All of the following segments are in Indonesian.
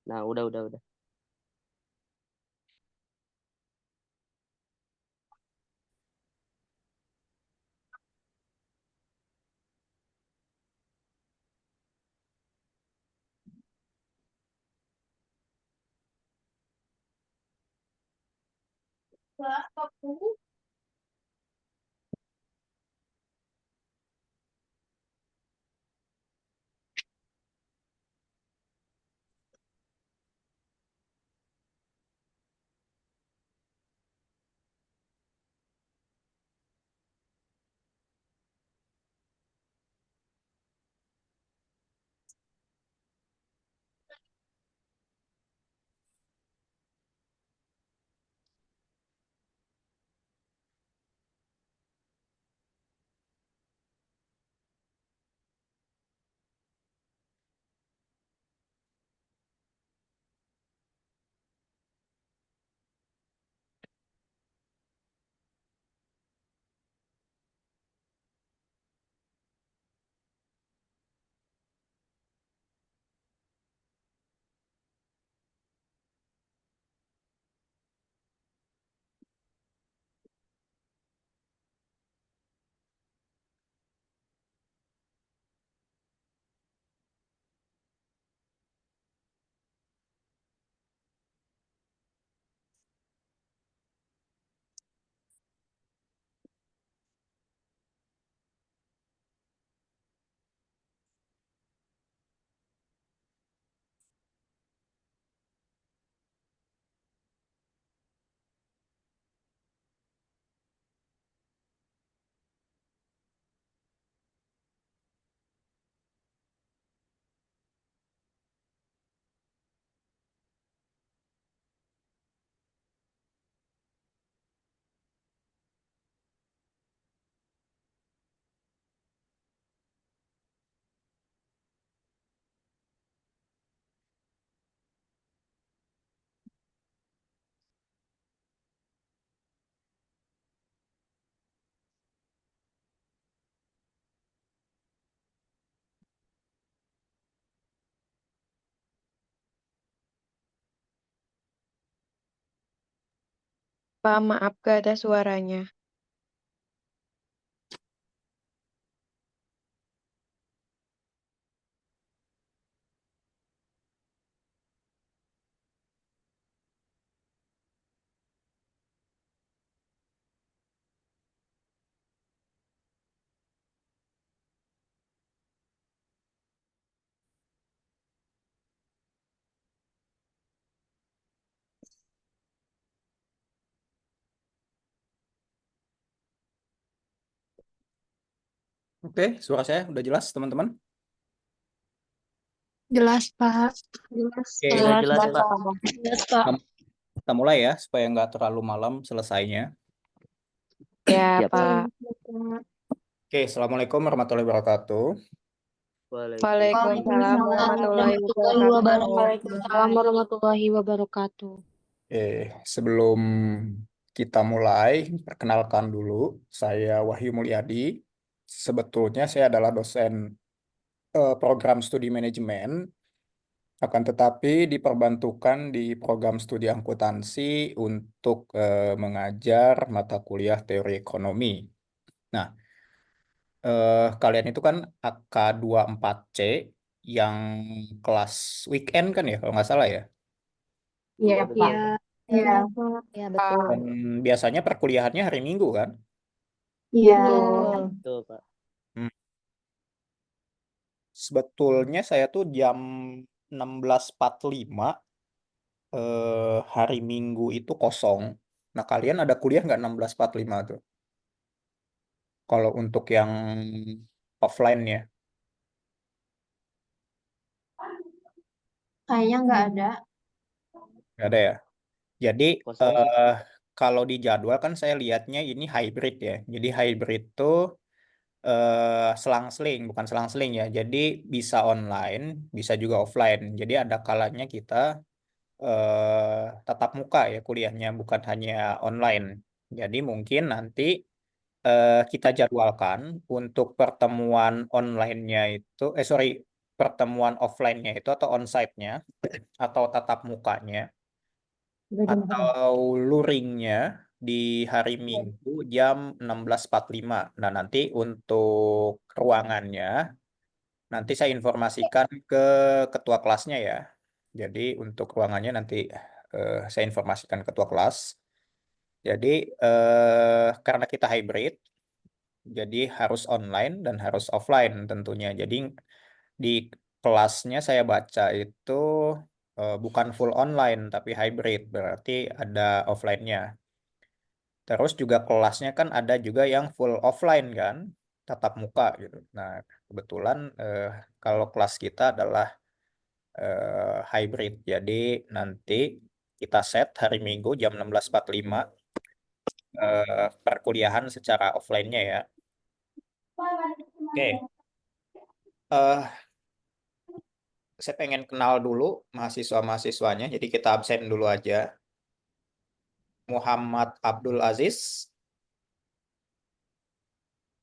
Nah, udah. Pak, maaf gak ada suaranya. Oke, suara saya udah jelas, teman-teman. Jelas, Pak. Jelas, Oke, Udah Pak. jelas, Pak. Jelas, Pak. kita kita mulai ya, supaya nggak terlalu malam selesainya. Ya, Siap, Pak. Pak. Oke, Assalamualaikum warahmatullahi wabarakatuh. Waalaikumsalam. Waalaikumsalam warahmatullahi wabarakatuh. Waalaikumsalam warahmatullahi wabarakatuh. Sebelum kita mulai, perkenalkan dulu, saya Wahyu Mulyadi. Sebetulnya saya adalah dosen program studi manajemen, akan tetapi diperbantukan di program studi akuntansi untuk mengajar mata kuliah teori ekonomi. Nah, kalian itu kan AK24C yang kelas weekend kan ya, kalau nggak salah ya. Iya, Pak. Iya, iya, iya betul. Dan biasanya perkuliahannya hari Minggu kan. Iya. Betul, Pak. Hmm. Sebetulnya saya tuh jam 16.45 hari Minggu itu kosong. Nah, kalian ada kuliah nggak 16.45 tuh? Kalau untuk yang offline ya, Kayaknya nggak ada. nggak ada ya. Jadi Kosong sih. kalau di jadwal kan saya lihatnya ini hybrid ya. Jadi hybrid tuh selang-seling, bukan selang-seling ya. Jadi bisa online, bisa juga offline. Jadi ada kalanya kita tatap muka ya kuliahnya, bukan hanya online. Jadi mungkin nanti kita jadwalkan untuk pertemuan online-nya itu, sorry, pertemuan offline-nya itu atau onsite-nya atau tatap mukanya atau luringnya di hari Minggu jam 16.45. Nah, nanti untuk ruangannya nanti saya informasikan ke ketua kelasnya ya. Jadi untuk ruangannya nanti saya informasikan ketua kelas. Jadi karena kita hybrid, jadi harus online dan harus offline tentunya. Jadi di kelasnya saya baca itu bukan full online tapi hybrid, berarti ada offline-nya. Terus juga kelasnya kan ada juga yang full offline kan, tatap muka gitu. Nah, kebetulan kalau kelas kita adalah hybrid. Jadi nanti kita set hari Minggu jam 16.45 perkuliahan secara offline-nya ya. Oke. Saya pengen kenal dulu mahasiswa-mahasiswanya, jadi kita absen dulu aja. Muhammad Abdul Aziz,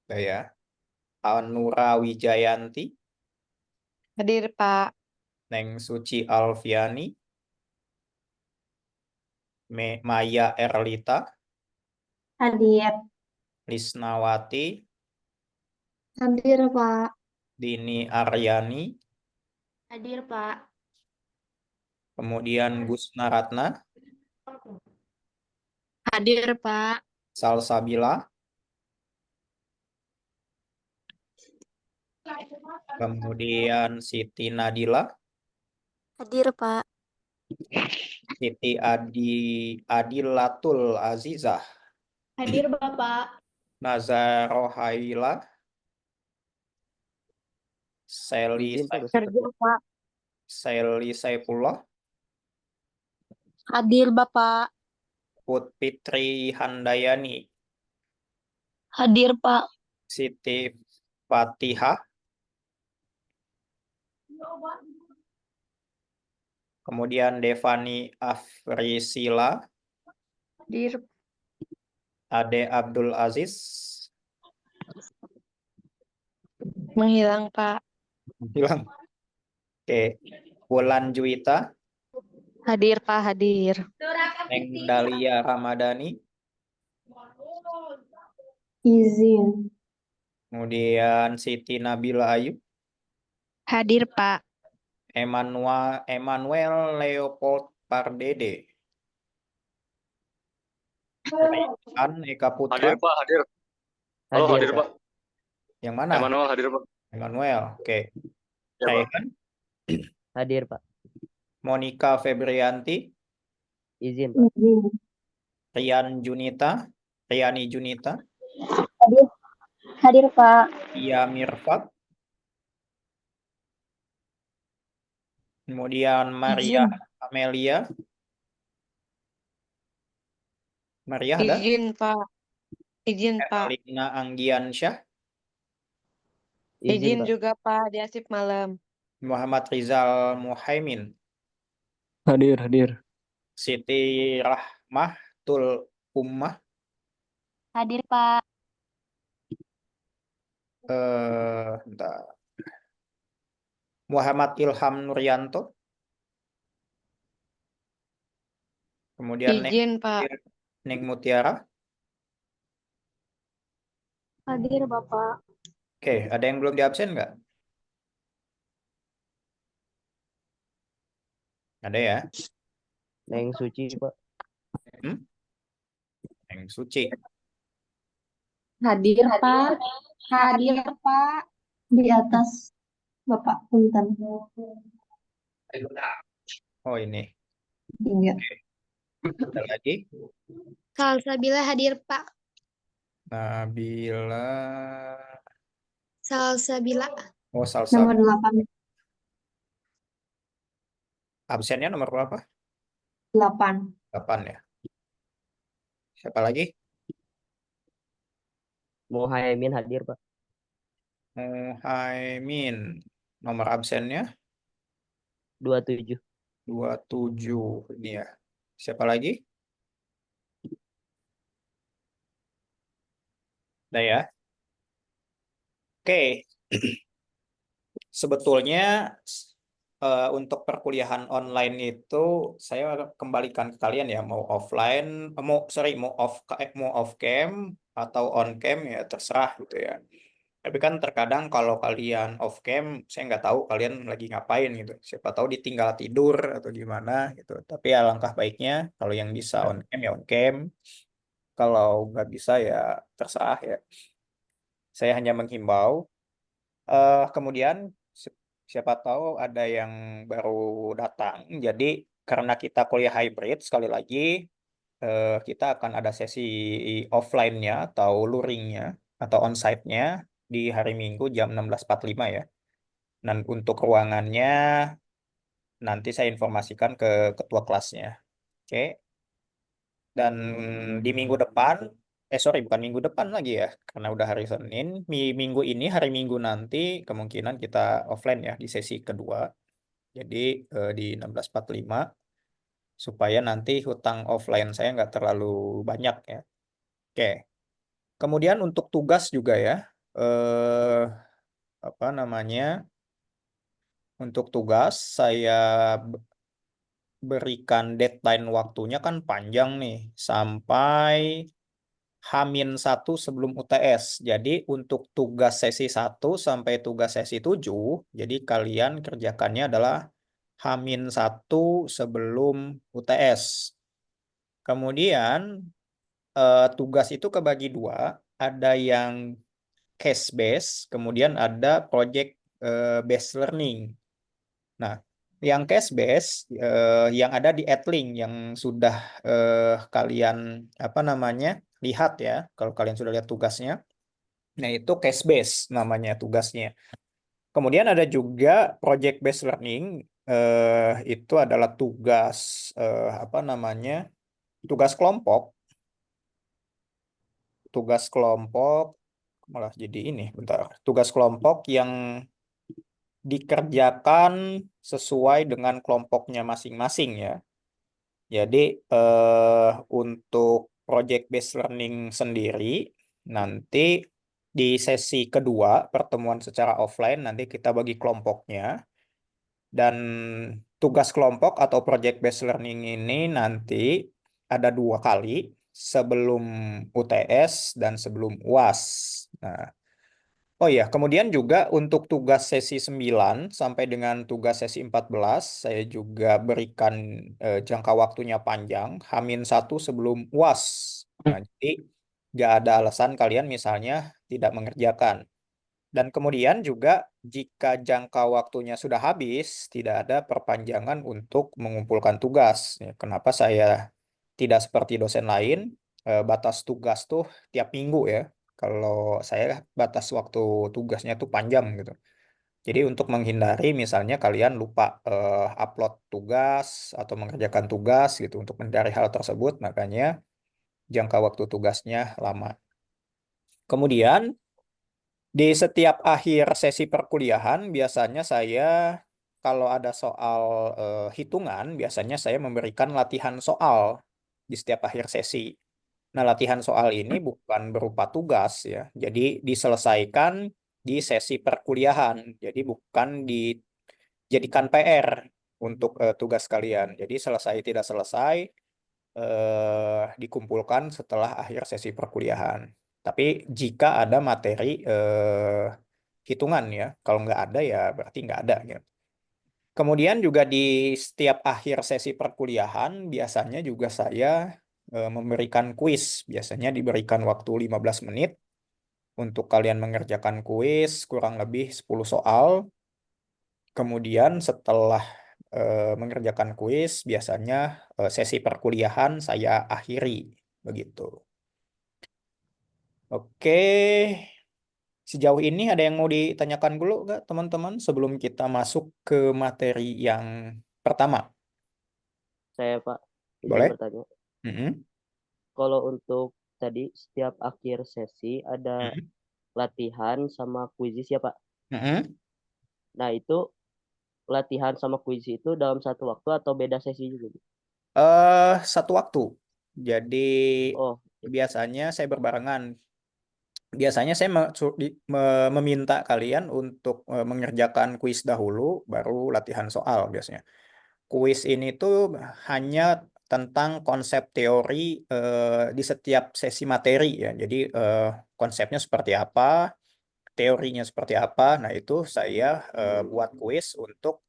ya. Anura Wijayanti, Hadir, Pak. Neng Suci Alfiani, Maya Erlita, Hadir. Lisnawati, Hadir, Pak. Dini Aryani, Hadir, Pak. kemudian Gusna Ratna, Hadir, Pak. Salsabila, kemudian Siti Nadila, Hadir, Pak. Siti Adilatul Azizah, Hadir, Bapak. Nazarohaila, Seli Izin Pak, Kerja, Pak. Seli Saipullah, Hadir, Bapak. Fitri Handayani, Hadir, Pak. Siti Fatihah, kemudian Devani Afrisila, Hadir. Ade Abdul Aziz, Menghilang, Pak. bilang, oke, Wulan Juwita, Hadir, Pak. Hadir. Neng Dalia Ramadhani, Izin. kemudian Siti Nabila Ayu, Hadir, Pak. Emmanuel Leopold Pardede, Raihan Eka Putra, Hadir Pak, hadir. Halo, hadir Pak. yang mana? Emmanuel hadir Pak. Emmanuel, oke. Ya, Pak. Raihan, hadir Pak. Monica Febrianti, Izin Pak. Izin. Riani Junita, Hadir. Hadir, Pak. Ia Mirfat, kemudian Maria Amelia. Maria ada? Izin, Pak. Izin, Pak. Lina Anggiansyah, Izin Pak. juga, Pak. Di Asip malam. Muhammad Rizal Muhaimin, Hadir. Siti Rahmatul Ummah, Hadir, Pak. bentar. Muhammad Ilham Nuryanto, kemudian Izin, Pak. Neng Mutiara. Hadir, Bapak. Oke, ada yang belum diabsen nggak? Ada ya? Neng Suci Pak. Neng Suci. Hadir, Pak. Hadir, Pak. Di atas Bapak Punten. Oh, ini. Iya. Ada lagi. Salsabila hadir, Pak. Nabila. Salsabila. Oh, Salsa. Nomor 8. Absennya nomor berapa? 8. 8 ya. Siapa lagi? Muhaimin hadir Pak. Muhaimin. Nomor absennya 27. 27. Ini ya. Siapa lagi? Udah ya. Oke. sebetulnya untuk perkuliahan online itu saya kembalikan ke kalian ya, mau offline, mau off cam atau on cam ya terserah gitu ya. Tapi kan terkadang kalau kalian off cam, saya nggak tahu kalian lagi ngapain gitu. Siapa tahu ditinggal tidur atau gimana gitu. Tapi alangkah baiknya kalau yang bisa on cam ya on cam. Kalau nggak bisa ya terserah ya. Saya hanya menghimbau. Kemudian siapa tahu ada yang baru datang. Jadi karena kita kuliah hybrid sekali lagi kita akan ada sesi offline-nya atau luringnya atau onsite-nya di hari Minggu jam 16.45 ya. Dan untuk ruangannya nanti saya informasikan ke ketua kelasnya. Oke. Dan di minggu depan, sorry bukan minggu depan lagi ya, karena udah hari Senin. Minggu ini, hari Minggu nanti kemungkinan kita offline ya di sesi kedua. Jadi di 16.45 supaya nanti hutang offline saya nggak terlalu banyak ya. Oke. Kemudian untuk tugas juga ya, eh, apa namanya? Untuk tugas saya berikan deadline waktunya kan panjang nih sampai H-1 sebelum UTS. Jadi untuk tugas sesi 1 sampai tugas sesi 7, jadi kalian kerjakannya adalah H-1 sebelum UTS. Kemudian tugas itu kebagi dua, ada yang case base, kemudian ada project based learning. Nah, yang case base yang ada di Edlink yang sudah kalian apa namanya lihat ya, kalau kalian sudah lihat tugasnya. Nah, itu case base namanya tugasnya. Kemudian ada juga project based learning, itu adalah tugas apa namanya? Tugas kelompok, tugas kelompok malah jadi ini, bentar. Tugas kelompok yang dikerjakan sesuai dengan kelompoknya masing-masing ya. Jadi untuk project based learning sendiri nanti di sesi kedua pertemuan secara offline nanti kita bagi kelompoknya dan tugas kelompok atau project based learning ini nanti ada 2 kali sebelum UTS dan sebelum UAS. Nah, oh ya, kemudian juga untuk tugas sesi 9 sampai dengan tugas sesi 14, saya juga berikan jangka waktunya panjang, H-1 sebelum UAS. Nah, jadi nggak ada alasan kalian misalnya tidak mengerjakan. Dan kemudian juga jika jangka waktunya sudah habis, tidak ada perpanjangan untuk mengumpulkan tugas. Ya, kenapa saya tidak seperti dosen lain, batas tugas tuh tiap minggu ya. Kalau saya batas waktu tugasnya tuh panjang gitu. Jadi untuk menghindari misalnya kalian lupa upload tugas atau mengerjakan tugas gitu untuk menghindari hal tersebut, makanya jangka waktu tugasnya lama. Kemudian di setiap akhir sesi perkuliahan biasanya saya kalau ada soal hitungan biasanya saya memberikan latihan soal di setiap akhir sesi. Nah, latihan soal ini bukan berupa tugas ya. Jadi diselesaikan di sesi perkuliahan. Jadi bukan dijadikan PR untuk tugas kalian. Jadi selesai tidak selesai dikumpulkan setelah akhir sesi perkuliahan. Tapi jika ada materi hitungan ya, kalau nggak ada ya berarti nggak ada gitu. Kemudian juga di setiap akhir sesi perkuliahan biasanya juga saya memberikan kuis. Biasanya diberikan waktu 15 menit untuk kalian mengerjakan kuis kurang lebih 10 soal. Kemudian setelah mengerjakan kuis, biasanya sesi perkuliahan saya akhiri begitu. Oke, sejauh ini ada yang mau ditanyakan dulu nggak teman-teman sebelum kita masuk ke materi yang pertama? Saya Pak izin Boleh? bertanya. Mm-mm. Kalau untuk tadi setiap akhir sesi ada Mm-mm. latihan sama kuisis ya Pak. Mm-mm. Nah itu latihan sama kuis itu dalam satu waktu atau beda sesi juga? Satu waktu. Jadi Oh, biasanya saya berbarengan. biasanya saya meminta kalian untuk mengerjakan kuis dahulu, baru latihan soal biasanya. Kuis ini tuh hanya tentang konsep teori di setiap sesi materi ya. Jadi konsepnya seperti apa, teorinya seperti apa. Nah, itu saya buat kuis untuk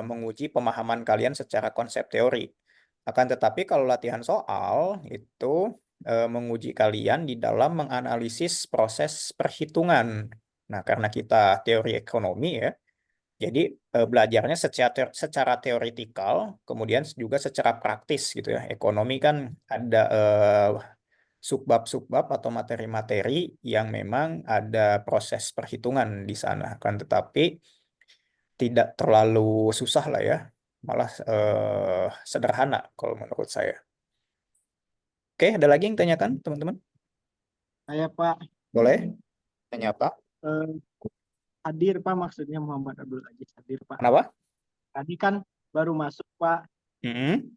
menguji pemahaman kalian secara konsep teori. Akan tetapi kalau latihan soal itu menguji kalian di dalam menganalisis proses perhitungan. Nah, karena kita teori ekonomi ya, jadi belajarnya secara teoritikal, kemudian juga secara praktis gitu ya. Ekonomi kan ada subbab-subbab atau materi-materi yang memang ada proses perhitungan di sana. Kan tetapi tidak terlalu susah lah ya, malah sederhana kalau menurut saya. Oke, ada lagi yang tanyakan teman-teman? Saya Pak, Boleh? Tanya apa? eh, hadir Pak, maksudnya Muhammad Abdul Aziz hadir Pak. Kenapa? Tadi kan baru masuk Pak, Mm-mm.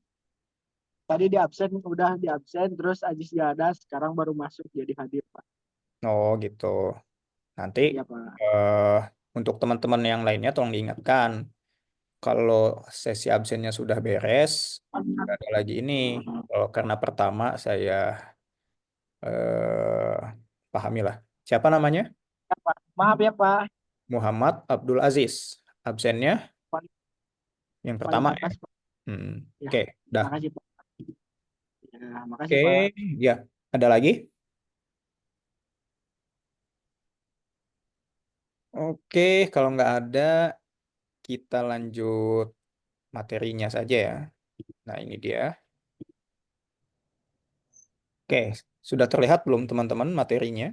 tadi di absen, udah di absen, terus Aziz gak ada, sekarang baru masuk jadi hadir Pak. Oh gitu. Nanti Iya Pak. untuk teman-teman yang lainnya tolong diingatkan. Kalau sesi absennya sudah beres, nggak ada lagi ini. Kalau karena pertama saya pahamilah. Siapa namanya? Ya, Pak. Maaf ya Pak, Muhammad Abdul Aziz. Absennya paling, yang paling pertama ya. atas Pak. Ya, Oke, dah. makasih Pak. Ya, makasih Oke, Pak. ya. Ada lagi? Oke, kalau nggak ada, kita lanjut materinya saja ya. Nah, ini dia. Oke, sudah terlihat belum teman-teman materinya?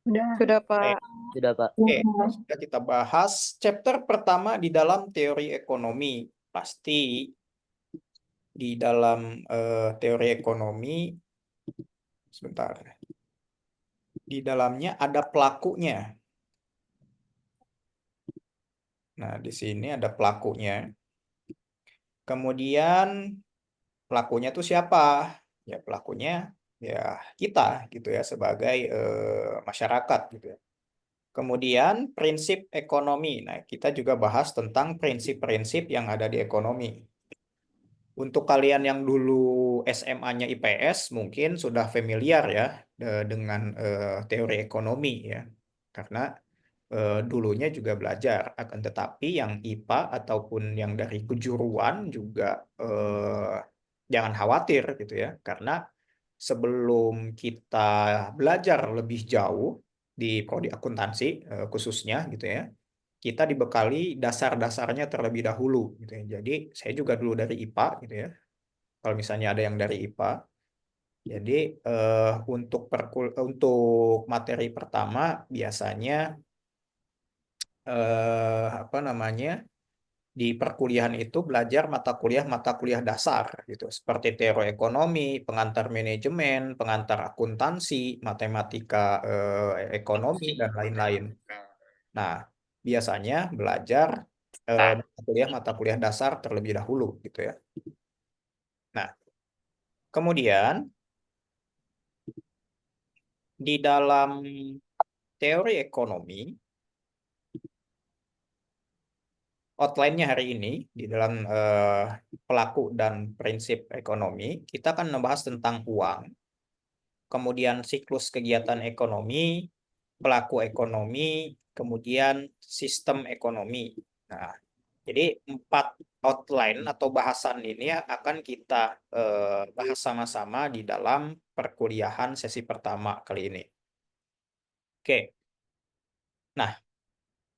Sudah, Oke, Pak. Sudah, Pak. Oke, sudah kita bahas chapter pertama di dalam teori ekonomi. Pasti di dalam teori ekonomi, sebentar, di dalamnya ada pelakunya. Nah, di sini ada pelakunya. Kemudian pelakunya itu siapa? Ya, pelakunya ya kita gitu ya sebagai masyarakat gitu ya. Kemudian prinsip ekonomi. Nah, kita juga bahas tentang prinsip-prinsip yang ada di ekonomi. Untuk kalian yang dulu SMA-nya IPS mungkin sudah familiar ya dengan teori ekonomi ya. Karena dulunya juga belajar. Akan tetapi yang IPA ataupun yang dari kejuruan juga jangan khawatir gitu ya. Karena sebelum kita belajar lebih jauh di prodi akuntansi khususnya gitu ya, kita dibekali dasar-dasarnya terlebih dahulu gitu ya. Jadi saya juga dulu dari IPA gitu ya. Kalau misalnya ada yang dari IPA, jadi untuk materi pertama biasanya apa namanya di perkuliahan itu belajar mata kuliah dasar gitu seperti teori ekonomi, pengantar manajemen, pengantar akuntansi, matematika ekonomi dan lain-lain. Nah, biasanya belajar mata kuliah dasar terlebih dahulu gitu ya. Nah, kemudian di dalam teori ekonomi, outline-nya hari ini di dalam pelaku dan prinsip ekonomi, kita akan membahas tentang uang, kemudian siklus kegiatan ekonomi, pelaku ekonomi, kemudian sistem ekonomi. Nah, jadi 4 outline atau bahasan ini akan kita bahas sama-sama di dalam perkuliahan sesi pertama kali ini. Oke. Nah,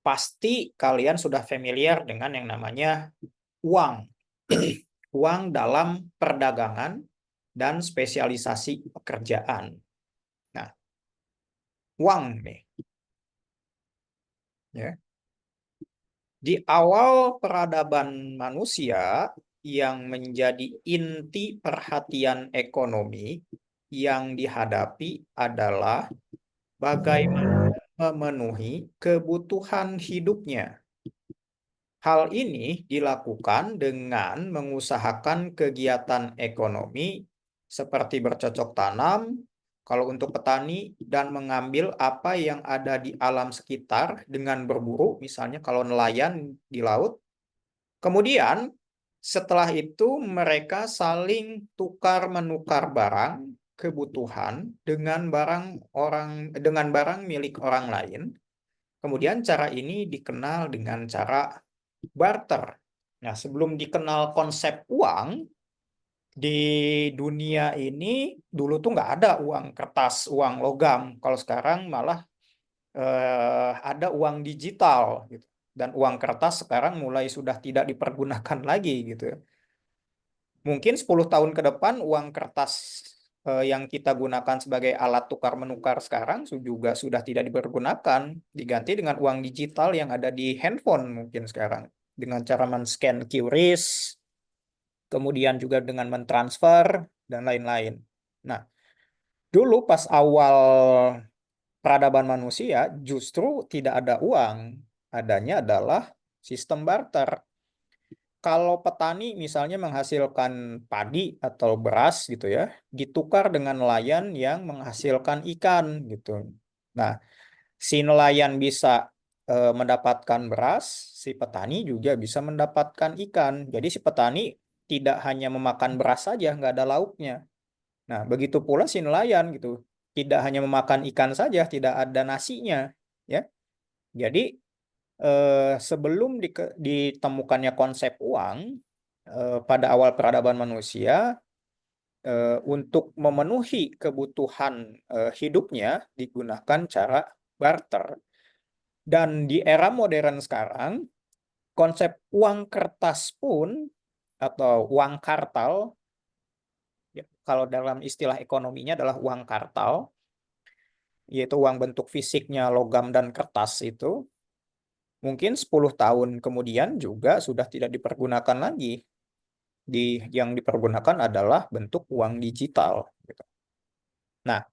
pasti kalian sudah familiar dengan yang namanya uang. Uang dalam perdagangan dan spesialisasi pekerjaan. Nah, uang nih. Ya. Di awal peradaban manusia yang menjadi inti perhatian ekonomi yang dihadapi adalah bagaimana memenuhi kebutuhan hidupnya. Hal ini dilakukan dengan mengusahakan kegiatan ekonomi seperti bercocok tanam, kalau untuk petani dan mengambil apa yang ada di alam sekitar dengan berburu, misalnya kalau nelayan di laut. Kemudian setelah itu mereka saling tukar menukar barang kebutuhan dengan barang milik orang lain. Kemudian cara ini dikenal dengan cara barter. Nah, sebelum dikenal konsep uang, di dunia ini dulu tuh nggak ada uang kertas, uang logam. Kalau sekarang malah ada uang digital gitu. Dan uang kertas sekarang mulai sudah tidak dipergunakan lagi gitu. Mungkin 10 tahun ke depan uang kertas yang kita gunakan sebagai alat tukar menukar sekarang juga sudah tidak dipergunakan, diganti dengan uang digital yang ada di handphone mungkin sekarang dengan cara men-scan QRIS, kemudian juga dengan mentransfer dan lain-lain. Nah, dulu pas awal peradaban manusia justru tidak ada uang, adanya adalah sistem barter. Kalau petani misalnya menghasilkan padi atau beras gitu ya, ditukar dengan nelayan yang menghasilkan ikan gitu. Nah, si nelayan bisa mendapatkan beras, si petani juga bisa mendapatkan ikan. Jadi si petani tidak hanya memakan beras saja, nggak ada lauknya. Nah, begitu pula si nelayan gitu, tidak hanya memakan ikan saja, tidak ada nasinya, ya. Jadi sebelum ditemukannya konsep uang pada awal peradaban manusia, untuk memenuhi kebutuhan hidupnya digunakan cara barter. Dan di era modern sekarang, konsep uang kertas pun atau uang kartal, ya, kalau dalam istilah ekonominya adalah uang kartal, yaitu uang bentuk fisiknya logam dan kertas itu, mungkin 10 tahun kemudian juga sudah tidak dipergunakan lagi. Yang dipergunakan adalah bentuk uang digital. Nah,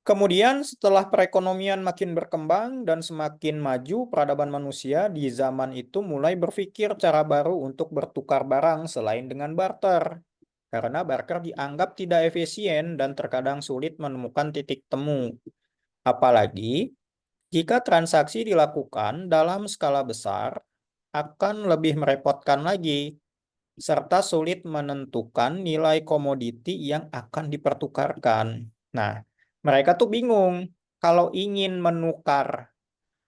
kemudian setelah perekonomian makin berkembang dan semakin maju, peradaban manusia di zaman itu mulai berpikir cara baru untuk bertukar barang selain dengan barter. Karena barter dianggap tidak efisien dan terkadang sulit menemukan titik temu. Apalagi jika transaksi dilakukan dalam skala besar, akan lebih merepotkan lagi, serta sulit menentukan nilai komoditi yang akan dipertukarkan. Nah, mereka tuh bingung kalau ingin menukar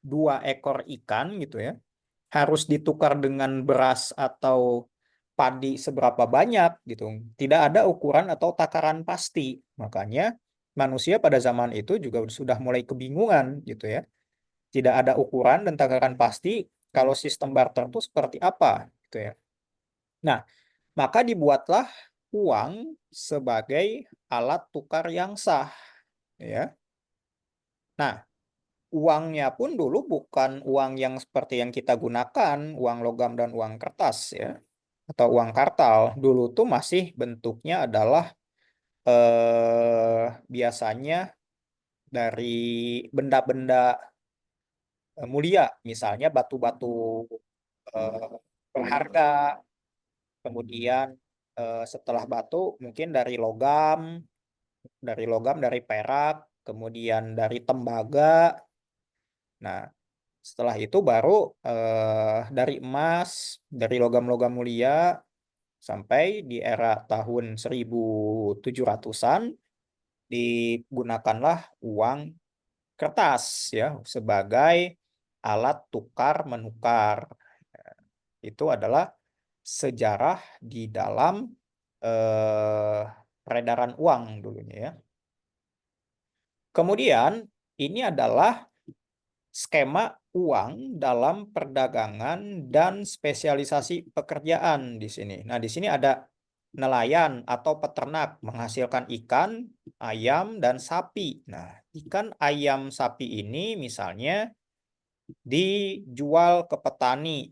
2 ekor ikan gitu ya, harus ditukar dengan beras atau padi seberapa banyak gitu. Tidak ada ukuran atau takaran pasti. Makanya manusia pada zaman itu juga sudah mulai kebingungan gitu ya. Tidak ada ukuran dan takaran pasti kalau sistem barter itu seperti apa gitu ya. Nah, maka dibuatlah uang sebagai alat tukar yang sah ya. Nah, uangnya pun dulu bukan uang yang seperti yang kita gunakan, uang logam dan uang kertas ya, atau uang kartal. Dulu tuh masih bentuknya adalah biasanya dari benda-benda mulia, misalnya batu-batu berharga, kemudian setelah batu mungkin dari logam, dari perak, kemudian dari tembaga. Nah, setelah itu baru dari emas, dari logam-logam mulia, sampai di era tahun 1700-an digunakanlah uang kertas ya sebagai alat tukar menukar. Itu adalah sejarah di dalam peredaran uang dulunya ya. Kemudian ini adalah skema uang dalam perdagangan dan spesialisasi pekerjaan di sini. Nah, di sini ada nelayan atau peternak menghasilkan ikan, ayam, dan sapi. Nah, ikan, ayam, sapi ini misalnya dijual ke petani.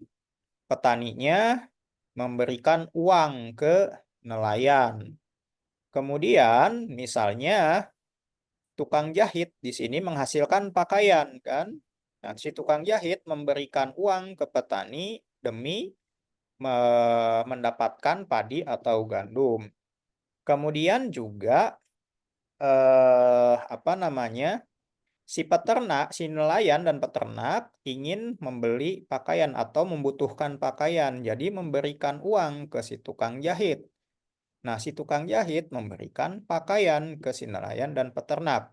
Petaninya memberikan uang ke nelayan. Kemudian misalnya tukang jahit di sini menghasilkan pakaian kan. Nah, si tukang jahit memberikan uang ke petani demi mendapatkan padi atau gandum. Kemudian juga apa namanya? Si peternak, si nelayan dan peternak ingin membeli pakaian atau membutuhkan pakaian. Jadi memberikan uang ke si tukang jahit. Nah, si tukang jahit memberikan pakaian ke si nelayan dan peternak.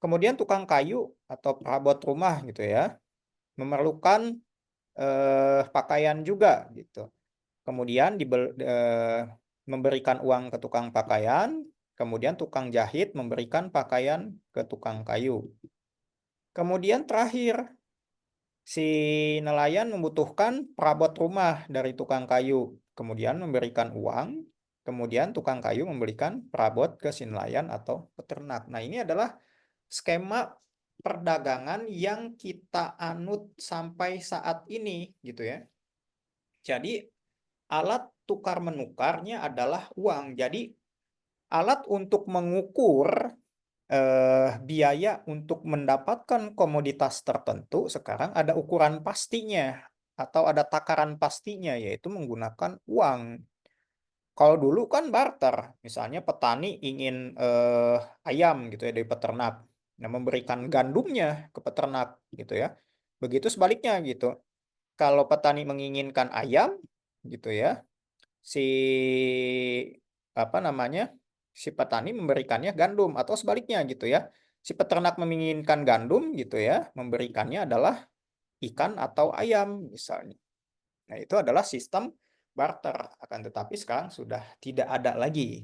Kemudian tukang kayu atau perabot rumah gitu ya, memerlukan pakaian juga gitu. Kemudian memberikan uang ke tukang pakaian, kemudian tukang jahit memberikan pakaian ke tukang kayu. Kemudian terakhir, si nelayan membutuhkan perabot rumah dari tukang kayu, kemudian memberikan uang, kemudian tukang kayu memberikan perabot ke si nelayan atau peternak. Nah, ini adalah skema perdagangan yang kita anut sampai saat ini gitu ya. Jadi alat tukar menukarnya adalah uang. Jadi alat untuk mengukur biaya untuk mendapatkan komoditas tertentu sekarang ada ukuran pastinya atau ada takaran pastinya, yaitu menggunakan uang. Kalau dulu kan barter, misalnya petani ingin ayam gitu ya dari peternak, nah memberikan gandumnya ke peternak gitu ya. Begitu sebaliknya gitu. Kalau petani menginginkan ayam gitu ya, si apa namanya? Si petani memberikannya gandum atau sebaliknya gitu ya. Si peternak menginginkan gandum gitu ya, memberikannya adalah ikan atau ayam misalnya. Nah, itu adalah sistem barter, akan tetapi sekarang sudah tidak ada lagi.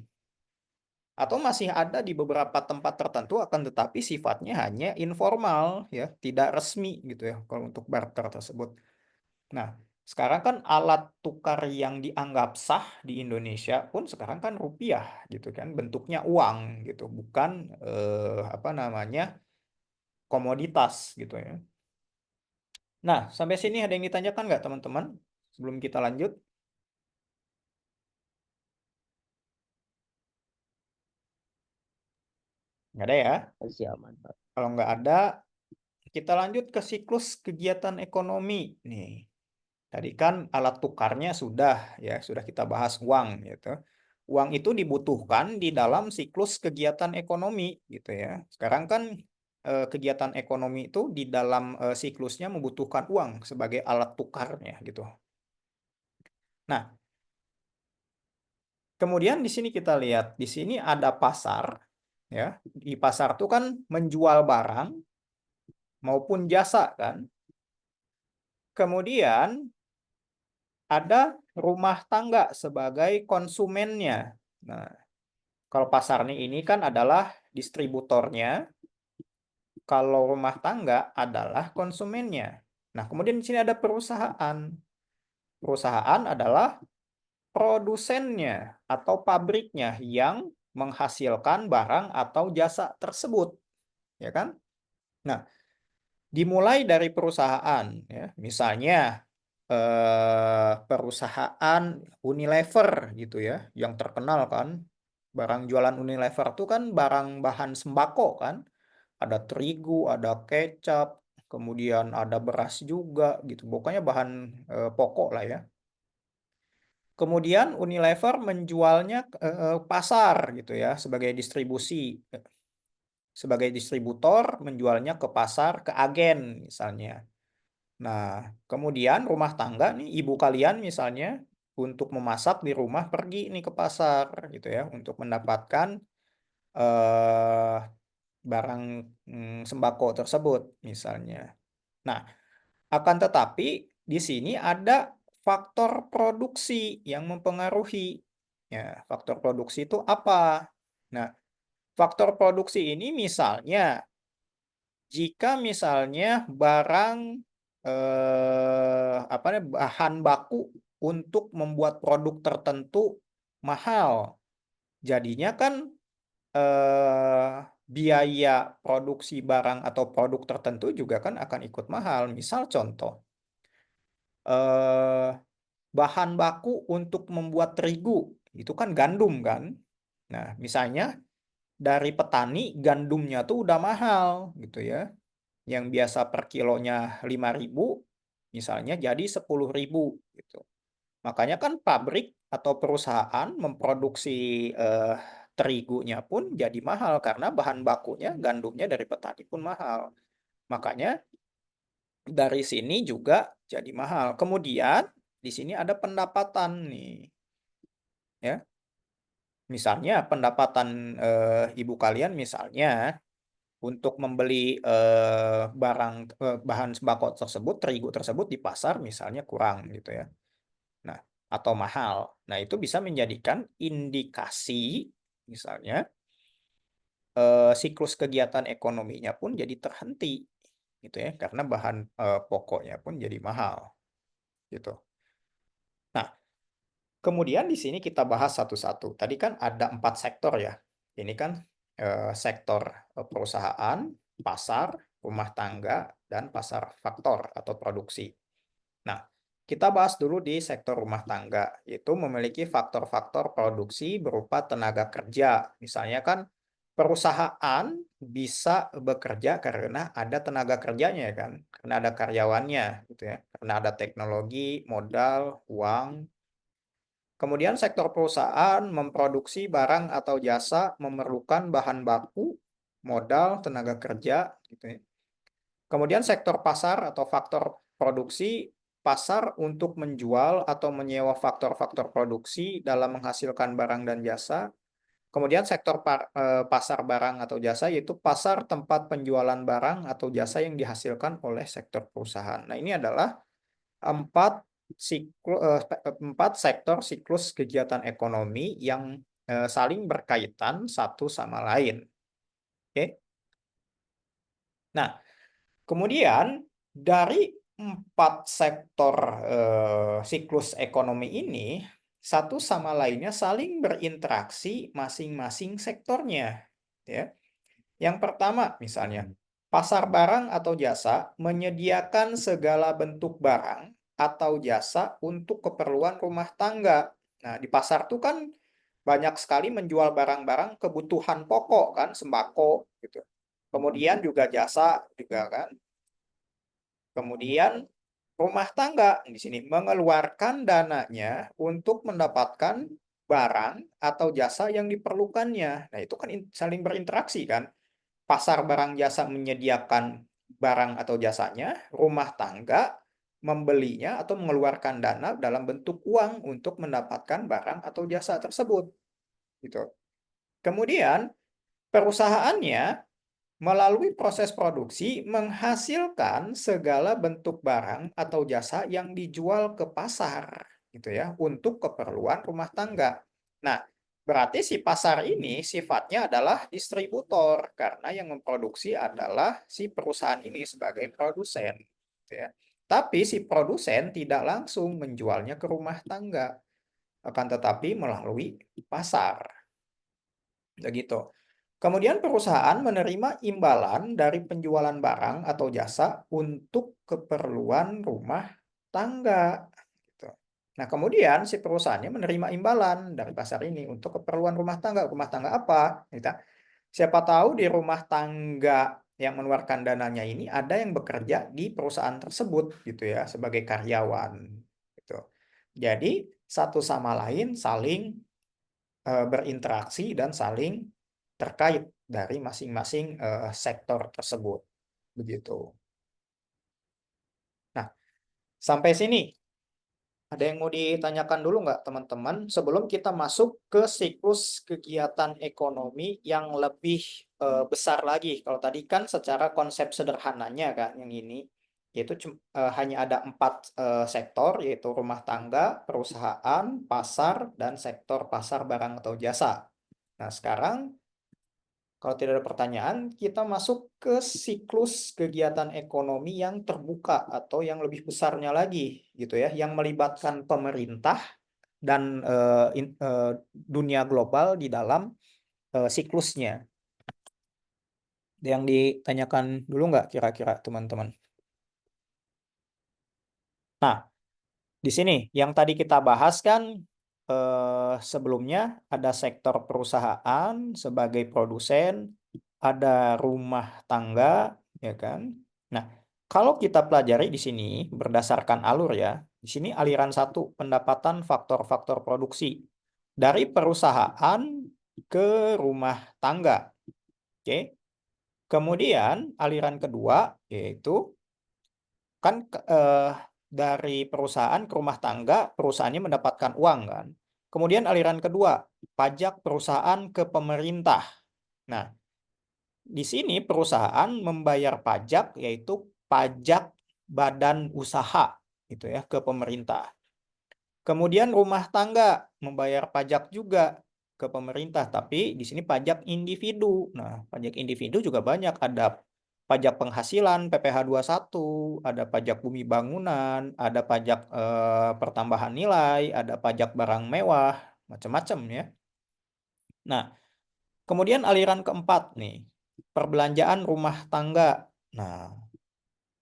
Atau masih ada di beberapa tempat tertentu, akan tetapi sifatnya hanya informal ya, tidak resmi gitu ya kalau untuk barter tersebut. Nah, sekarang kan alat tukar yang dianggap sah di Indonesia pun sekarang kan rupiah gitu kan, bentuknya uang gitu, bukan apa namanya komoditas gitu ya. Nah, sampai sini ada yang ditanyakan nggak teman-teman sebelum kita lanjut? Nggak ada ya? Masih aman, Pak. Kalau nggak ada, kita lanjut ke siklus kegiatan ekonomi nih. Tadi kan alat tukarnya sudah ya, sudah kita bahas uang gitu. Uang itu dibutuhkan di dalam siklus kegiatan ekonomi gitu ya. Sekarang kan kegiatan ekonomi itu di dalam siklusnya membutuhkan uang sebagai alat tukarnya gitu. Nah, kemudian di sini kita lihat, di sini ada pasar ya. Di pasar itu kan menjual barang maupun jasa kan. Kemudian ada rumah tangga sebagai konsumennya. Nah, kalau pasar ini kan adalah distributornya, kalau rumah tangga adalah konsumennya. Nah, kemudian di sini ada perusahaan. Perusahaan adalah produsennya atau pabriknya yang menghasilkan barang atau jasa tersebut, ya kan? Nah, dimulai dari perusahaan, ya, misalnya perusahaan Unilever gitu ya, yang terkenal kan, barang jualan Unilever itu kan barang bahan sembako kan, ada terigu, ada kecap, kemudian ada beras juga gitu, pokoknya bahan pokok lah ya. Kemudian Unilever menjualnya ke pasar gitu ya, sebagai distribusi, sebagai distributor menjualnya ke pasar, ke agen misalnya. Nah, kemudian rumah tangga nih, ibu kalian misalnya untuk memasak di rumah pergi nih ke pasar gitu ya untuk mendapatkan eh, barang sembako tersebut misalnya. Nah, akan tetapi di sini ada faktor produksi yang mempengaruhi. Ya, faktor produksi itu apa? Nah, faktor produksi ini misalnya jika misalnya barang apa namanya bahan baku untuk membuat produk tertentu mahal, jadinya kan biaya produksi barang atau produk tertentu juga kan akan ikut mahal. Misal contoh, bahan baku untuk membuat terigu itu kan gandum kan. Nah, misalnya dari petani gandumnya tuh udah mahal gitu ya. Yang biasa per kilonya 5.000 misalnya jadi 10.000 gitu. Makanya kan pabrik atau perusahaan memproduksi terigunya pun jadi mahal karena bahan bakunya, gandumnya dari petani pun mahal. Makanya dari sini juga jadi mahal. Kemudian di sini ada pendapatan nih. Ya. Misalnya pendapatan ibu kalian misalnya untuk membeli bahan sembako tersebut, terigu tersebut di pasar misalnya kurang gitu ya. Nah, atau mahal. Nah, itu bisa menjadikan indikasi misalnya siklus kegiatan ekonominya pun jadi terhenti gitu ya, karena bahan pokoknya pun jadi mahal gitu. Nah, kemudian di sini kita bahas satu-satu. Tadi kan ada 4 sektor ya. Ini kan sektor perusahaan, pasar, rumah tangga, dan pasar faktor atau produksi. Nah, kita bahas dulu di sektor rumah tangga, yaitu memiliki faktor-faktor produksi berupa tenaga kerja. Misalnya kan perusahaan bisa bekerja karena ada tenaga kerjanya ya kan, karena ada karyawannya gitu ya, karena ada teknologi, modal, uang. Kemudian sektor perusahaan memproduksi barang atau jasa memerlukan bahan baku, modal, tenaga kerja gitu ya. Kemudian sektor pasar atau faktor produksi, pasar untuk menjual atau menyewa faktor-faktor produksi dalam menghasilkan barang dan jasa. Kemudian sektor pasar barang atau jasa, yaitu pasar tempat penjualan barang atau jasa yang dihasilkan oleh sektor perusahaan. Nah, ini adalah 4 sektor siklus kegiatan ekonomi yang saling berkaitan satu sama lain. Oke. Nah, kemudian dari 4 sektor siklus ekonomi ini, satu sama lainnya saling berinteraksi masing-masing sektornya. Ya. Yang pertama, misalnya, pasar barang atau jasa menyediakan segala bentuk barang atau jasa untuk keperluan rumah tangga. Nah, di pasar itu kan banyak sekali menjual barang-barang kebutuhan pokok kan, sembako gitu. Kemudian juga jasa juga kan. Kemudian rumah tangga di sini mengeluarkan dananya untuk mendapatkan barang atau jasa yang diperlukannya. Nah, itu kan saling berinteraksi kan. Pasar barang jasa menyediakan barang atau jasanya, rumah tangga membelinya atau mengeluarkan dana dalam bentuk uang untuk mendapatkan barang atau jasa tersebut. Gitu. Kemudian perusahaannya melalui proses produksi menghasilkan segala bentuk barang atau jasa yang dijual ke pasar gitu ya untuk keperluan rumah tangga. Nah, berarti si pasar ini sifatnya adalah distributor karena yang memproduksi adalah si perusahaan ini sebagai produsen gitu ya. Tapi si produsen tidak langsung menjualnya ke rumah tangga, akan tetapi melalui pasar. Begitu. Kemudian perusahaan menerima imbalan dari penjualan barang atau jasa untuk keperluan rumah tangga. Gitu. Nah, kemudian si perusahaannya menerima imbalan dari pasar ini untuk keperluan rumah tangga. Rumah tangga apa? Siapa tahu di rumah tangga yang mengeluarkan dananya ini ada yang bekerja di perusahaan tersebut gitu ya sebagai karyawan. Gitu. Jadi satu sama lain saling berinteraksi dan saling terkait dari masing-masing sektor tersebut. Begitu. Nah, sampai sini ada yang mau ditanyakan dulu nggak teman-teman sebelum kita masuk ke siklus kegiatan ekonomi yang lebih besar lagi. Kalau tadi kan secara konsep sederhananya kan yang ini, yaitu hanya ada 4 sektor, yaitu rumah tangga, perusahaan, pasar, dan sektor pasar barang atau jasa. Nah, sekarang kalau tidak ada pertanyaan, kita masuk ke siklus kegiatan ekonomi yang terbuka atau yang lebih besarnya lagi, gitu ya, yang melibatkan pemerintah dan dunia global di dalam siklusnya. Yang ditanyakan dulu nggak kira-kira teman-teman? Nah, di sini yang tadi kita bahas kan sebelumnya ada sektor perusahaan sebagai produsen, ada rumah tangga, ya kan? Nah, kalau kita pelajari di sini berdasarkan alur ya, di sini aliran 1 pendapatan faktor-faktor produksi. Dari perusahaan ke rumah tangga. Oke. Kemudian aliran kedua yaitu kan dari perusahaan ke rumah tangga, perusahaannya mendapatkan uang kan. Kemudian aliran kedua, pajak perusahaan ke pemerintah. Nah, di sini perusahaan membayar pajak yaitu pajak badan usaha gitu ya ke pemerintah. Kemudian rumah tangga membayar pajak juga ke pemerintah, tapi di sini pajak individu. Nah, pajak individu juga banyak, ada pajak penghasilan PPh 21, ada pajak bumi bangunan, ada pajak pertambahan nilai, ada pajak barang mewah, macam-macam ya. Nah, kemudian aliran keempat nih, perbelanjaan rumah tangga. Nah,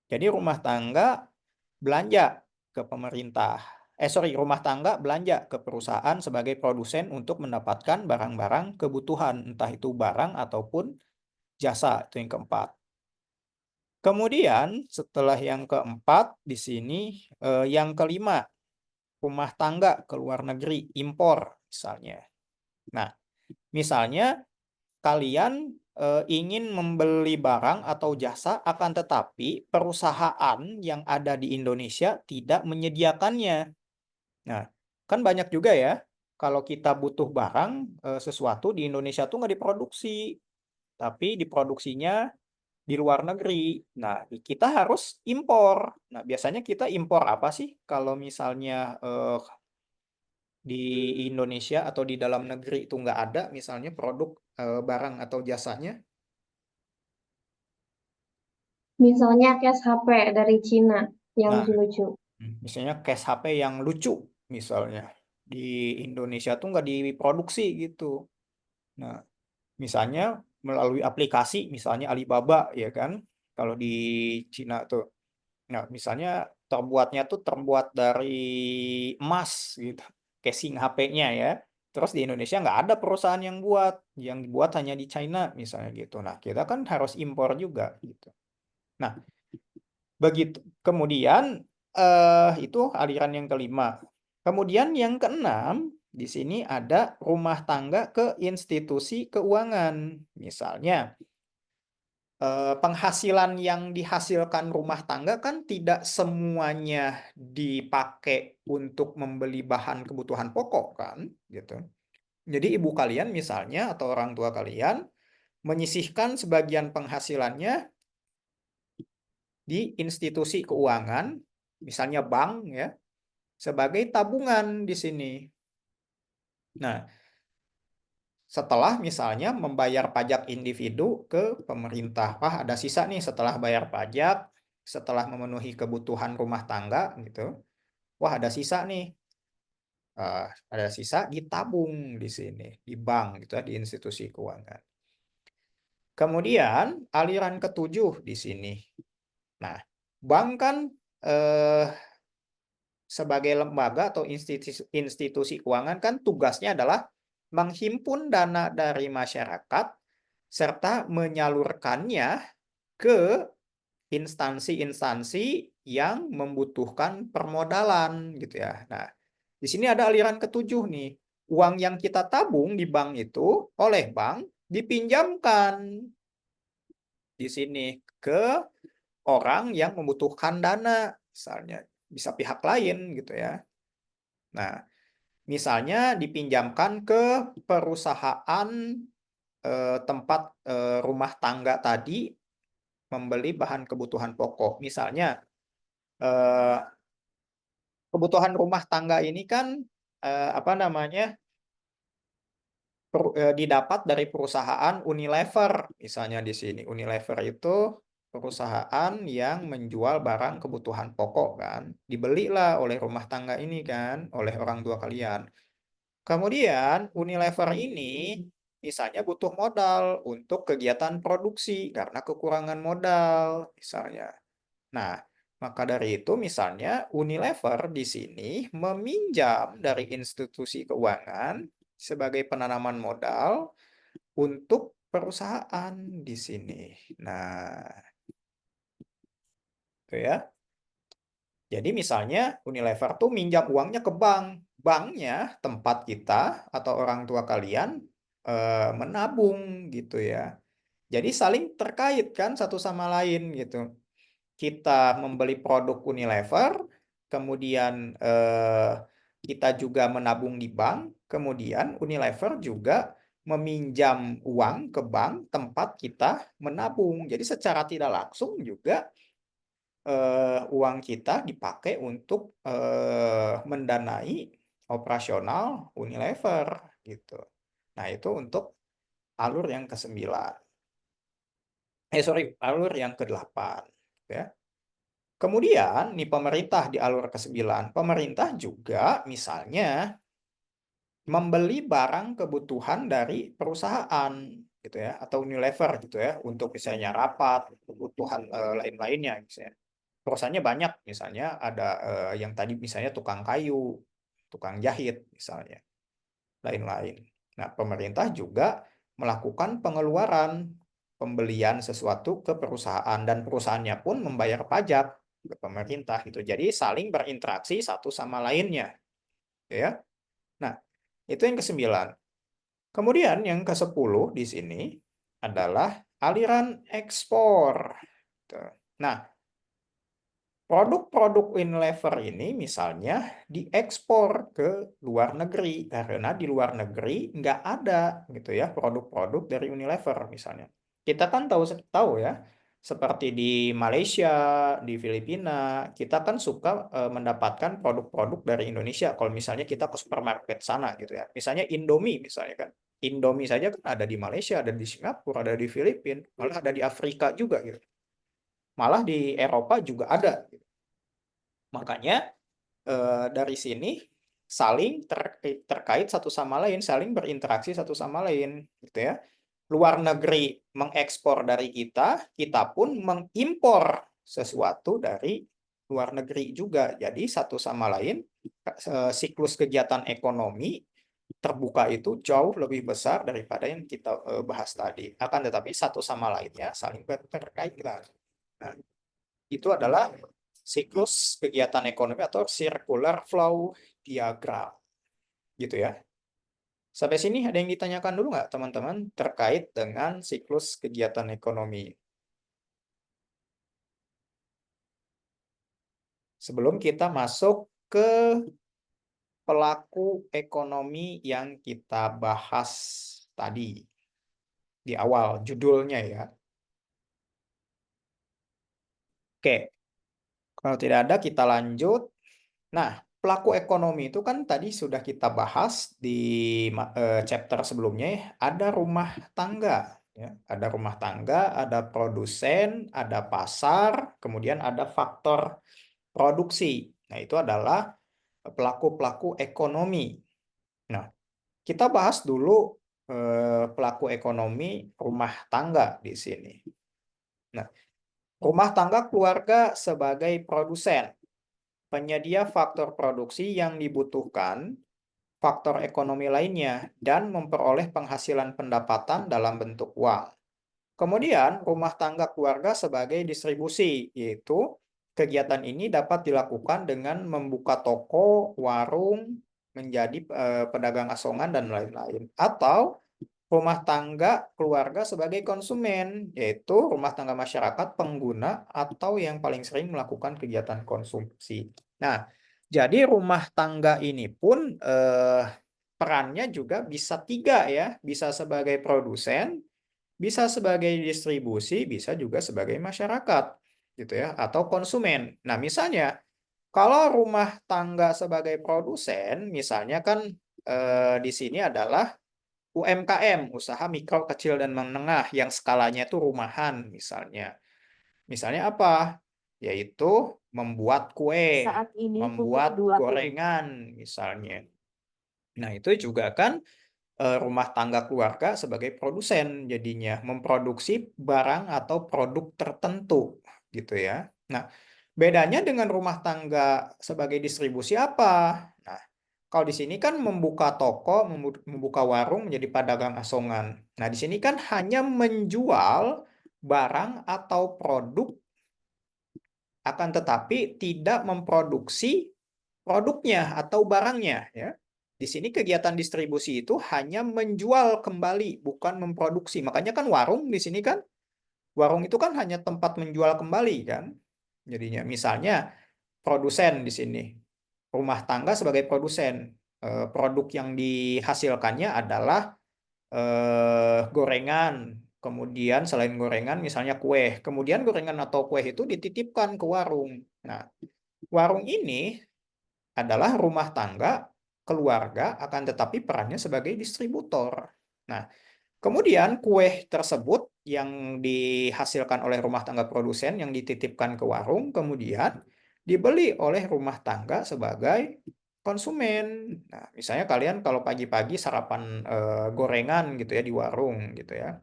jadi rumah tangga belanja ke pemerintah. Rumah tangga belanja ke perusahaan sebagai produsen untuk mendapatkan barang-barang kebutuhan, entah itu barang ataupun jasa, itu yang keempat. Kemudian setelah yang keempat di sini yang kelima, rumah tangga ke luar negeri, impor misalnya. Nah, misalnya kalian ingin membeli barang atau jasa, akan tetapi perusahaan yang ada di Indonesia tidak menyediakannya. Nah, kan banyak juga ya, kalau kita butuh barang sesuatu di Indonesia tuh nggak diproduksi, tapi diproduksinya di luar negeri. Nah, kita harus impor. Nah, biasanya kita impor apa sih kalau misalnya di Indonesia atau di dalam negeri itu nggak ada misalnya produk barang atau jasanya? Misalnya case HP dari Cina yang Nah, lucu-lucu. misalnya case HP yang lucu misalnya di Indonesia tuh nggak diproduksi gitu. Nah, misalnya melalui aplikasi misalnya Alibaba ya kan, kalau di Cina tuh. Nah, misalnya terbuat dari emas gitu, casing HP-nya ya. Terus di Indonesia nggak ada perusahaan yang dibuat hanya di China misalnya gitu. Nah, kita kan harus impor juga gitu. Nah, begitu. Kemudian itu aliran yang kelima. Kemudian yang keenam, di sini ada rumah tangga ke institusi keuangan. Misalnya, penghasilan yang dihasilkan rumah tangga kan tidak semuanya dipakai untuk membeli bahan kebutuhan pokok kan, gitu. Jadi ibu kalian misalnya atau orang tua kalian menyisihkan sebagian penghasilannya di institusi keuangan, misalnya bank ya, sebagai tabungan di sini. Nah, setelah misalnya membayar pajak individu ke pemerintah, wah ada sisa nih setelah bayar pajak, setelah memenuhi kebutuhan rumah tangga gitu, wah ada sisa nih, ada sisa ditabung di sini, di bank gitu ya, di institusi keuangan. Kemudian aliran ketujuh di sini. Nah, bank kan sebagai lembaga atau institusi keuangan kan tugasnya adalah menghimpun dana dari masyarakat serta menyalurkannya ke instansi-instansi yang membutuhkan permodalan gitu ya. Nah, di sini ada aliran ketujuh nih. Uang yang kita tabung di bank itu oleh bank dipinjamkan di sini ke orang yang membutuhkan dana, misalnya bisa pihak lain gitu ya. Nah, misalnya dipinjamkan ke perusahaan tempat rumah tangga tadi membeli bahan kebutuhan pokok. Misalnya kebutuhan rumah tangga ini kan apa namanya didapat dari perusahaan Unilever misalnya di sini. Unilever itu perusahaan yang menjual barang kebutuhan pokok kan. Dibelilah oleh rumah tangga ini kan, oleh orang tua kalian. Kemudian Unilever ini misalnya butuh modal untuk kegiatan produksi karena kekurangan modal misalnya. Nah, maka dari itu misalnya Unilever di sini meminjam dari institusi keuangan sebagai penanaman modal untuk perusahaan di sini. Nah, itu ya. Jadi misalnya Unilever tuh minjam uangnya ke bank. Banknya tempat kita atau orang tua kalian menabung gitu ya. Jadi saling terkait kan satu sama lain gitu. Kita membeli produk Unilever, kemudian kita juga menabung di bank, kemudian Unilever juga meminjam uang ke bank tempat kita menabung. Jadi secara tidak langsung juga uang kita dipakai untuk mendanai operasional Unilever gitu. Nah, itu untuk alur yang ke-9. Alur yang ke-8 ya. Kemudian nih pemerintah di alur ke-9, pemerintah juga misalnya membeli barang kebutuhan dari perusahaan gitu ya atau Unilever gitu ya untuk misalnya rapat, kebutuhan lain-lainnya misalnya. Perusahaannya banyak misalnya ada yang tadi misalnya tukang kayu, tukang jahit misalnya, lain-lain. Nah, pemerintah juga melakukan pengeluaran pembelian sesuatu ke perusahaan dan perusahaannya pun membayar pajak ke pemerintah gitu. Jadi saling berinteraksi satu sama lainnya, ya. Nah, itu yang ke-9. Kemudian yang ke-10 di sini adalah aliran ekspor. Nah, produk-produk Unilever ini misalnya diekspor ke luar negeri karena di luar negeri nggak ada gitu ya produk-produk dari Unilever misalnya. Kita kan tahu ya seperti di Malaysia, di Filipina, kita kan suka mendapatkan produk-produk dari Indonesia kalau misalnya kita ke supermarket sana gitu ya. Misalnya Indomie misalnya kan. Indomie saja kan ada di Malaysia, ada di Singapura, ada di Filipina, malah ada di Afrika juga gitu. Malah di Eropa juga ada. Makanya dari sini saling terkait satu sama lain, saling berinteraksi satu sama lain, gitu ya. Luar negeri mengekspor dari kita, kita pun mengimpor sesuatu dari luar negeri juga. Jadi satu sama lain siklus kegiatan ekonomi terbuka itu jauh lebih besar daripada yang kita bahas tadi. Akan tetapi satu sama lainnya saling terkait. Nah, itu adalah siklus kegiatan ekonomi atau circular flow diagram. Gitu ya. Sampai sini ada yang ditanyakan dulu nggak teman-teman terkait dengan siklus kegiatan ekonomi? Sebelum kita masuk ke pelaku ekonomi yang kita bahas tadi di awal judulnya ya. Oke, kalau tidak ada kita lanjut. Nah, pelaku ekonomi itu kan tadi sudah kita bahas di chapter sebelumnya ya. Ada rumah tangga, ya. Ada rumah tangga, ada produsen, ada pasar, kemudian ada faktor produksi. Nah, itu adalah pelaku-pelaku ekonomi. Nah, kita bahas dulu pelaku ekonomi rumah tangga di sini. Nah, rumah tangga keluarga sebagai produsen. Penyedia faktor produksi yang dibutuhkan, faktor ekonomi lainnya, dan memperoleh penghasilan pendapatan dalam bentuk uang. Kemudian, rumah tangga keluarga sebagai distribusi, yaitu kegiatan ini dapat dilakukan dengan membuka toko, warung, menjadi pedagang asongan, dan lain-lain. Atau rumah tangga keluarga sebagai konsumen, yaitu rumah tangga masyarakat pengguna atau yang paling sering melakukan kegiatan konsumsi. Nah, jadi rumah tangga ini pun perannya juga bisa 3 ya, bisa sebagai produsen, bisa sebagai distribusi, bisa juga sebagai masyarakat, gitu ya, atau konsumen. Nah, misalnya kalau rumah tangga sebagai produsen, misalnya kan di sini adalah UMKM, usaha mikro, kecil, dan menengah yang skalanya itu rumahan misalnya. Misalnya apa? Yaitu membuat kue, Saat ini membuat pukul 2 gorengan misalnya. Nah, itu juga kan rumah tangga keluarga sebagai produsen jadinya memproduksi barang atau produk tertentu gitu ya. Nah, bedanya dengan rumah tangga sebagai distribusi apa? Nah, kalau di sini kan membuka toko, membuka warung menjadi pedagang asongan. Nah, di sini kan hanya menjual barang atau produk, akan tetapi tidak memproduksi produknya atau barangnya, ya. Di sini kegiatan distribusi itu hanya menjual kembali, bukan memproduksi. Makanya kan warung di sini kan, warung itu kan hanya tempat menjual kembali kan. Jadinya misalnya produsen di sini, rumah tangga sebagai produsen. Produk yang dihasilkannya adalah gorengan. Kemudian selain gorengan misalnya kue. Kemudian gorengan atau kue itu dititipkan ke warung. Nah, warung ini adalah rumah tangga keluarga, akan tetapi perannya sebagai distributor. Nah, kemudian kue tersebut yang dihasilkan oleh rumah tangga produsen yang dititipkan ke warung, kemudian dibeli oleh rumah tangga sebagai konsumen. Nah, misalnya kalian kalau pagi-pagi sarapan gorengan gitu ya di warung gitu ya,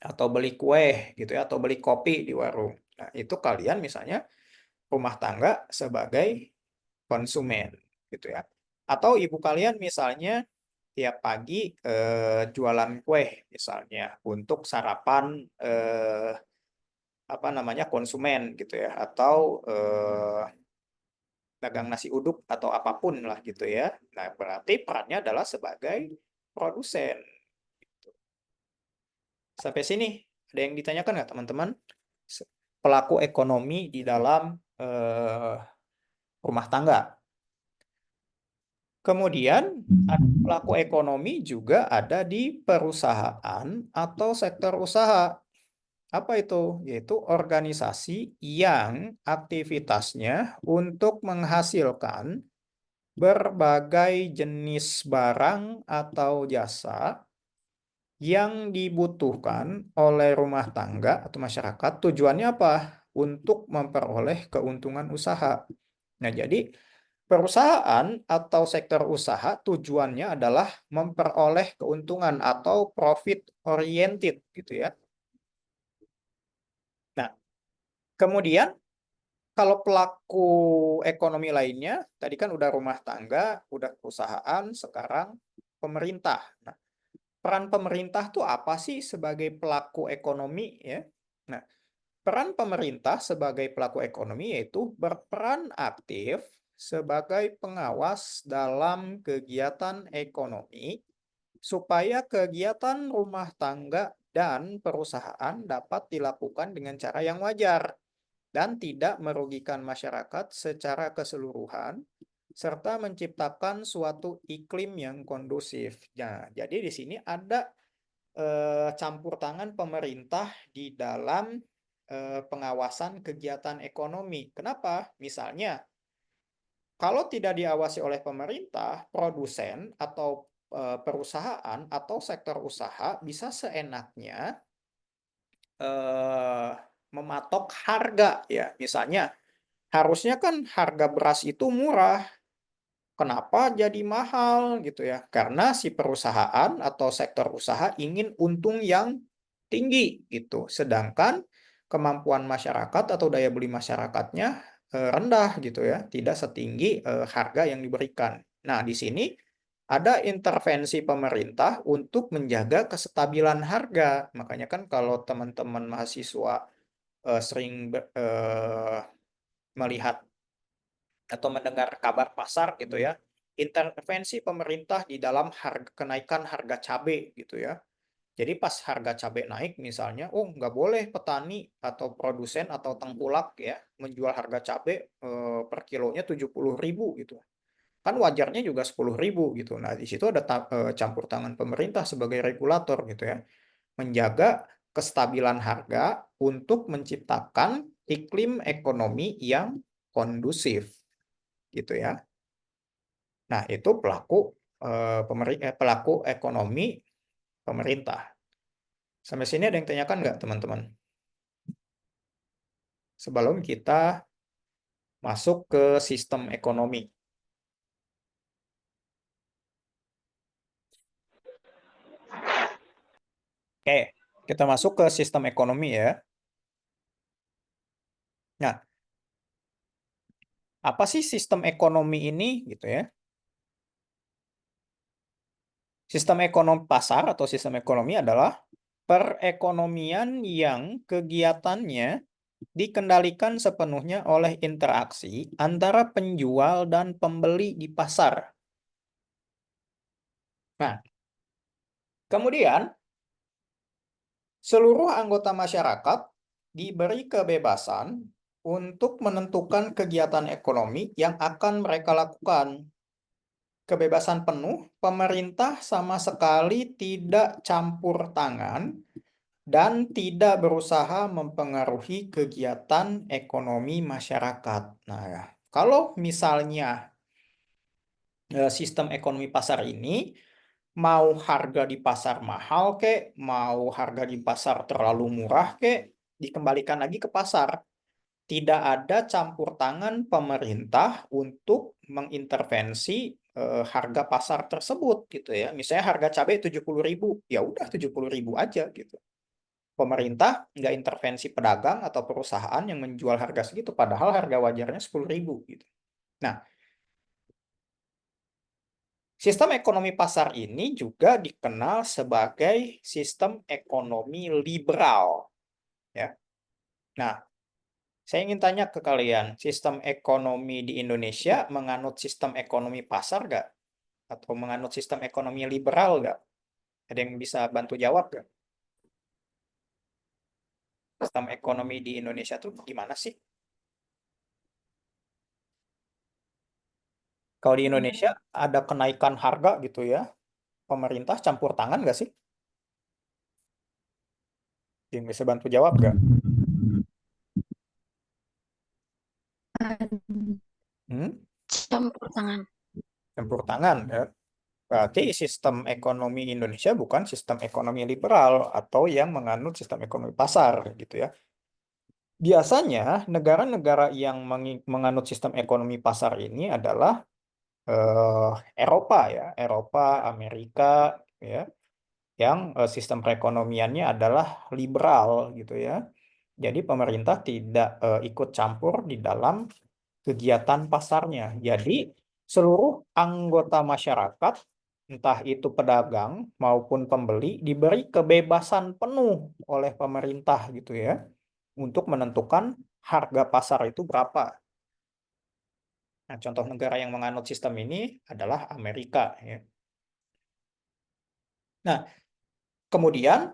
atau beli kue gitu ya, atau beli kopi di warung. Nah, itu kalian misalnya rumah tangga sebagai konsumen gitu ya. Atau ibu kalian misalnya tiap pagi jualan kue misalnya untuk sarapan apa namanya konsumen gitu ya, atau dagang nasi uduk atau apapun lah gitu ya. Nah, berarti perannya adalah sebagai produsen. Sampai sini ada yang ditanyakan nggak teman-teman? Pelaku ekonomi di dalam rumah tangga. Kemudian pelaku ekonomi juga ada di perusahaan atau sektor usaha. Apa itu? Yaitu organisasi yang aktivitasnya untuk menghasilkan berbagai jenis barang atau jasa yang dibutuhkan oleh rumah tangga atau masyarakat. Tujuannya apa? Untuk memperoleh keuntungan usaha. Nah, jadi perusahaan atau sektor usaha tujuannya adalah memperoleh keuntungan atau profit oriented gitu ya. Nah, kemudian kalau pelaku ekonomi lainnya, tadi kan udah rumah tangga, udah perusahaan, sekarang pemerintah. Nah, peran pemerintah tuh apa sih sebagai pelaku ekonomi ya? Nah, peran pemerintah sebagai pelaku ekonomi yaitu berperan aktif sebagai pengawas dalam kegiatan ekonomi supaya kegiatan rumah tangga dan perusahaan dapat dilakukan dengan cara yang wajar dan tidak merugikan masyarakat secara keseluruhan serta menciptakan suatu iklim yang kondusif. Nah, jadi di sini ada campur tangan pemerintah di dalam pengawasan kegiatan ekonomi. Kenapa? Misalnya, kalau tidak diawasi oleh pemerintah, produsen atau perusahaan atau sektor usaha bisa seenaknya mematok harga ya. Misalnya, harusnya kan harga beras itu murah. Kenapa jadi mahal gitu ya? Karena si perusahaan atau sektor usaha ingin untung yang tinggi gitu. Sedangkan kemampuan masyarakat atau daya beli masyarakatnya rendah gitu ya, tidak setinggi harga yang diberikan. Nah, di sini ada intervensi pemerintah untuk menjaga kestabilan harga. Makanya kan kalau teman-teman mahasiswa sering melihat atau mendengar kabar pasar gitu ya, intervensi pemerintah di dalam kenaikan harga cabai gitu ya. Jadi pas harga cabai naik misalnya, oh nggak boleh petani atau produsen atau tengkulak ya menjual harga cabai per kilonya 70.000 gitu. Kan wajarnya juga 10.000 gitu. Nah, di situ ada campur tangan pemerintah sebagai regulator gitu ya. Menjaga kestabilan harga untuk menciptakan iklim ekonomi yang kondusif gitu ya. Nah, itu pelaku ekonomi pemerintah. Sampai sini ada yang tanyakan nggak, teman-teman? Sebelum kita masuk ke sistem ekonomi. Oke, kita masuk ke sistem ekonomi ya. Nah, apa sih sistem ekonomi ini gitu ya? Sistem ekonomi pasar atau sistem ekonomi adalah perekonomian yang kegiatannya dikendalikan sepenuhnya oleh interaksi antara penjual dan pembeli di pasar. Nah, kemudian seluruh anggota masyarakat diberi kebebasan untuk menentukan kegiatan ekonomi yang akan mereka lakukan. Kebebasan penuh, pemerintah sama sekali tidak campur tangan dan tidak berusaha mempengaruhi kegiatan ekonomi masyarakat. Nah, kalau misalnya sistem ekonomi pasar ini mau harga di pasar mahal kek, mau harga di pasar terlalu murah kek, dikembalikan lagi ke pasar. Tidak ada campur tangan pemerintah untuk mengintervensi harga pasar tersebut gitu ya. Misalnya harga cabai 70.000, ya udah 70.000 aja gitu. Pemerintah nggak intervensi pedagang atau perusahaan yang menjual harga segitu, padahal harga wajarnya 10.000 gitu. Nah, sistem ekonomi pasar ini juga dikenal sebagai sistem ekonomi liberal, ya. Nah, saya ingin tanya ke kalian, sistem ekonomi di Indonesia menganut sistem ekonomi pasar nggak? Atau menganut sistem ekonomi liberal nggak? Ada yang bisa bantu jawab nggak? Sistem ekonomi di Indonesia tuh gimana sih? Kalau di Indonesia ada kenaikan harga gitu ya, pemerintah campur tangan nggak sih? Yang bisa bantu jawab nggak? Hmm? Campur tangan. Campur tangan ya. Berarti sistem ekonomi Indonesia bukan sistem ekonomi liberal atau yang menganut sistem ekonomi pasar gitu ya. Biasanya negara-negara yang menganut sistem ekonomi pasar ini adalah Eropa ya, Eropa, Amerika ya, yang sistem perekonomiannya adalah liberal gitu ya. Jadi pemerintah tidak ikut campur di dalam kegiatan pasarnya. Jadi seluruh anggota masyarakat, entah itu pedagang maupun pembeli, diberi kebebasan penuh oleh pemerintah gitu ya, untuk menentukan harga pasar itu berapa. Nah, contoh negara yang menganut sistem ini adalah Amerika ya. Nah, kemudian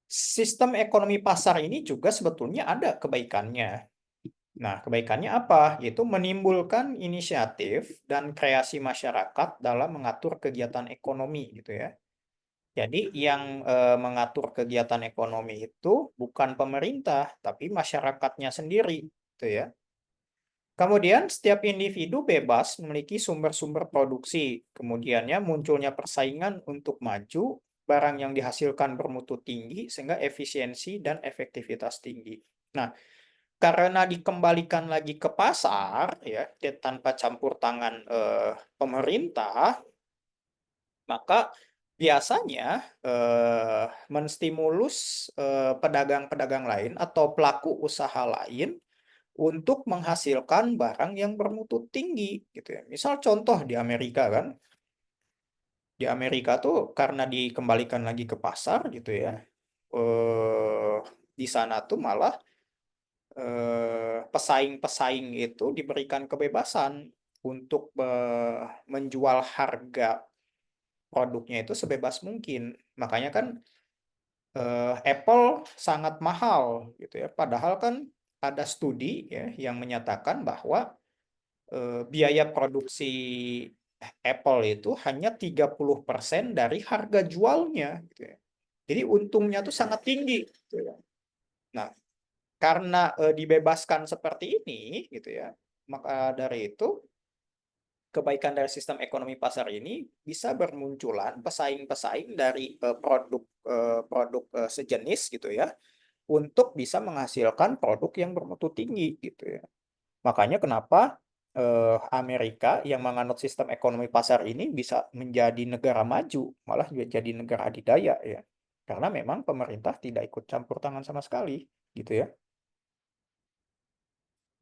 sistem ekonomi pasar ini juga sebetulnya ada kebaikannya. Nah, kebaikannya apa? Yaitu menimbulkan inisiatif dan kreasi masyarakat dalam mengatur kegiatan ekonomi gitu ya. Jadi yang mengatur kegiatan ekonomi itu bukan pemerintah, tapi masyarakatnya sendiri gitu ya. Kemudian setiap individu bebas memiliki sumber-sumber produksi. Kemudiannya munculnya persaingan untuk maju, barang yang dihasilkan bermutu tinggi sehingga efisiensi dan efektivitas tinggi. Nah, karena dikembalikan lagi ke pasar ya tanpa campur tangan pemerintah, maka biasanya menstimulus pedagang-pedagang lain atau pelaku usaha lain untuk menghasilkan barang yang bermutu tinggi gitu ya. Misal contoh di Amerika kan, di Amerika tuh karena dikembalikan lagi ke pasar gitu ya, di sana tuh malah pesaing-pesaing itu diberikan kebebasan untuk menjual harga produknya itu sebebas mungkin. Makanya kan Apple sangat mahal gitu ya. Padahal kan ada studi ya yang menyatakan bahwa biaya produksi Apple itu hanya 30% dari harga jualnya gitu ya. Jadi untungnya tuh sangat tinggi gitu ya. Nah, karena dibebaskan seperti ini gitu ya, maka dari itu kebaikan dari sistem ekonomi pasar ini bisa bermunculan pesaing-pesaing dari produk sejenis gitu ya, untuk bisa menghasilkan produk yang bermutu tinggi gitu ya. Makanya kenapa Amerika yang menganut sistem ekonomi pasar ini bisa menjadi negara maju, malah jadi negara adidaya ya. Karena memang pemerintah tidak ikut campur tangan sama sekali gitu ya.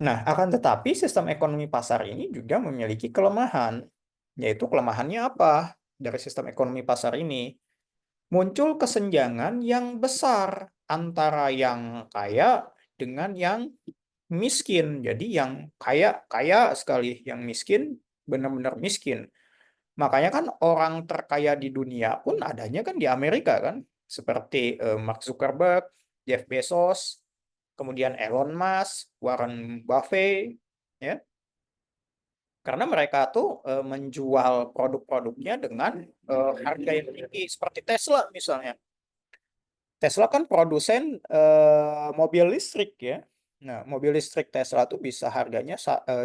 Nah, akan tetapi sistem ekonomi pasar ini juga memiliki kelemahan. Yaitu kelemahannya apa dari sistem ekonomi pasar ini? Muncul kesenjangan yang besar antara yang kaya dengan yang miskin. Jadi yang kaya kaya sekali, yang miskin benar-benar miskin. Makanya kan orang terkaya di dunia pun adanya kan di Amerika kan, seperti Mark Zuckerberg, Jeff Bezos, kemudian Elon Musk, Warren Buffett, ya. Karena mereka tuh menjual produk-produknya dengan harga yang tinggi, seperti Tesla misalnya. Tesla kan produsen mobil listrik ya. Nah, mobil listrik Tesla tuh bisa harganya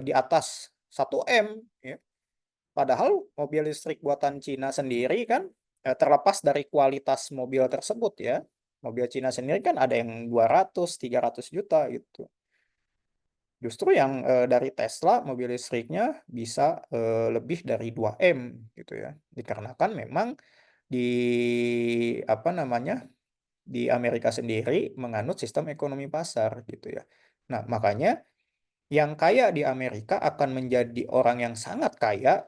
di atas 1 M ya. Padahal mobil listrik buatan Cina sendiri kan terlepas dari kualitas mobil tersebut ya. Mobil Cina sendiri kan ada yang 200-300 juta gitu. Justru yang dari Tesla mobil listriknya bisa lebih dari 2 M gitu ya. Dikarenakan memang di apa namanya? Di Amerika sendiri menganut sistem ekonomi pasar gitu ya. Nah, makanya yang kaya di Amerika akan menjadi orang yang sangat kaya,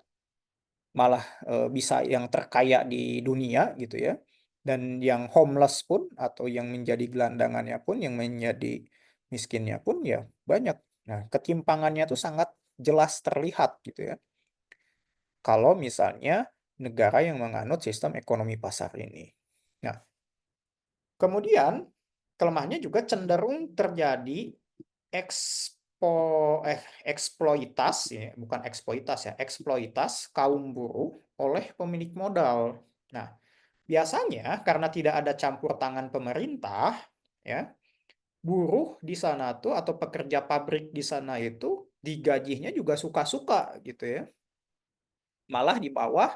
malah bisa yang terkaya di dunia gitu ya. Dan yang homeless pun atau yang menjadi gelandangannya pun, yang menjadi miskinnya pun ya banyak. Nah, ketimpangannya tuh sangat jelas terlihat gitu ya. Kalau misalnya negara yang menganut sistem ekonomi pasar ini. Nah, kemudian kelemahannya juga cenderung terjadi eksploitasi, bukan eksploitas ya, eksploitas kaum buruh oleh pemilik modal. Nah, biasanya karena tidak ada campur tangan pemerintah, ya, buruh di sana tuh atau pekerja pabrik di sana itu digajinya juga suka-suka gitu ya. Malah di bawah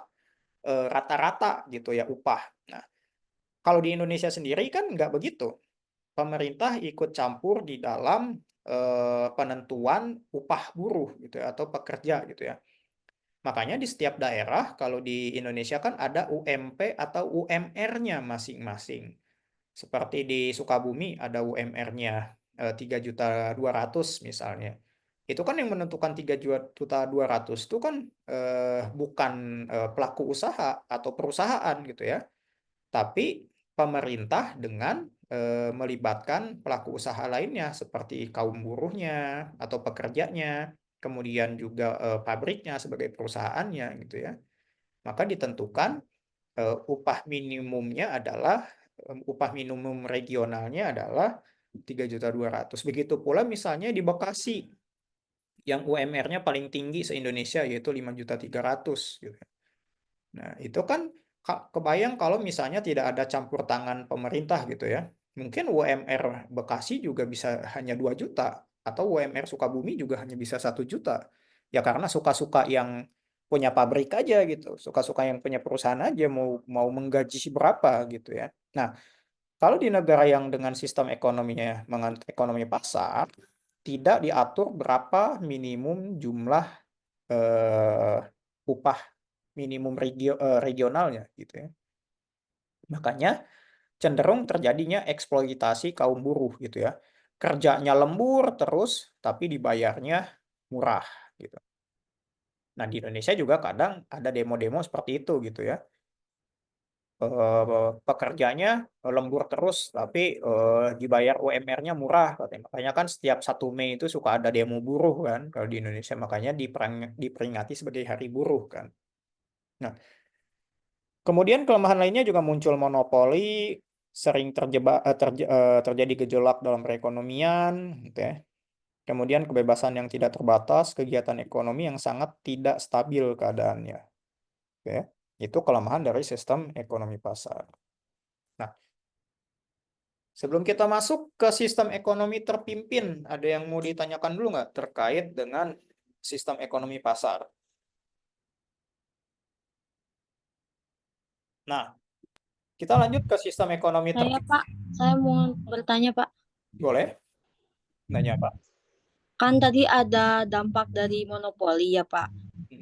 rata-rata gitu ya upah. Nah, kalau di Indonesia sendiri kan nggak begitu. Pemerintah ikut campur di dalam penentuan upah buruh gitu ya, atau pekerja gitu ya. Makanya di setiap daerah kalau di Indonesia kan ada UMP atau UMR-nya masing-masing. Seperti di Sukabumi ada UMR-nya 3.200.000 misalnya. Itu kan yang menentukan 3.200.000 itu kan bukan pelaku usaha atau perusahaan gitu ya. Tapi pemerintah dengan melibatkan pelaku usaha lainnya seperti kaum buruhnya atau pekerjanya, kemudian juga pabriknya sebagai perusahaannya gitu ya. Maka ditentukan upah minimumnya adalah upah minimum regionalnya adalah 3.200.000. Begitu pula misalnya di Bekasi yang UMR-nya paling tinggi se-Indonesia yaitu 5.300.000 gitu. Nah, itu kan kebayang kalau misalnya tidak ada campur tangan pemerintah gitu ya. Mungkin UMR Bekasi juga bisa hanya 2 juta atau UMR Sukabumi juga hanya bisa 1 juta. Ya karena suka-suka yang punya pabrik aja gitu, suka-suka yang punya perusahaan aja mau menggaji berapa gitu ya. Nah, kalau di negara yang dengan sistem ekonominya menganut ekonomi pasar, tidak diatur berapa minimum jumlah upah minimum regionalnya gitu ya. Makanya cenderung terjadinya eksploitasi kaum buruh gitu ya. Kerjanya lembur terus tapi dibayarnya murah gitu. Nah, di Indonesia juga kadang ada demo-demo seperti itu gitu ya. Pekerjanya lembur terus tapi dibayar UMR-nya murah katanya. Makanya kan setiap 1 Mei itu suka ada demo buruh kan kalau di Indonesia, makanya diperingati sebagai Hari Buruh kan. Nah, kemudian kelemahan lainnya juga muncul monopoli, sering terjadi gejolak dalam perekonomian, gitu ya. Kemudian kebebasan yang tidak terbatas, kegiatan ekonomi yang sangat tidak stabil keadaannya. Gitu ya. Itu kelemahan dari sistem ekonomi pasar. Nah, sebelum kita masuk ke sistem ekonomi terpimpin, ada yang mau ditanyakan dulu nggak terkait dengan sistem ekonomi pasar? Nah, kita lanjut ke sistem ekonomi Saya terpimpin. Pak, saya mau bertanya Pak. Boleh? Nanya Pak. Kan tadi ada dampak dari monopoli ya Pak.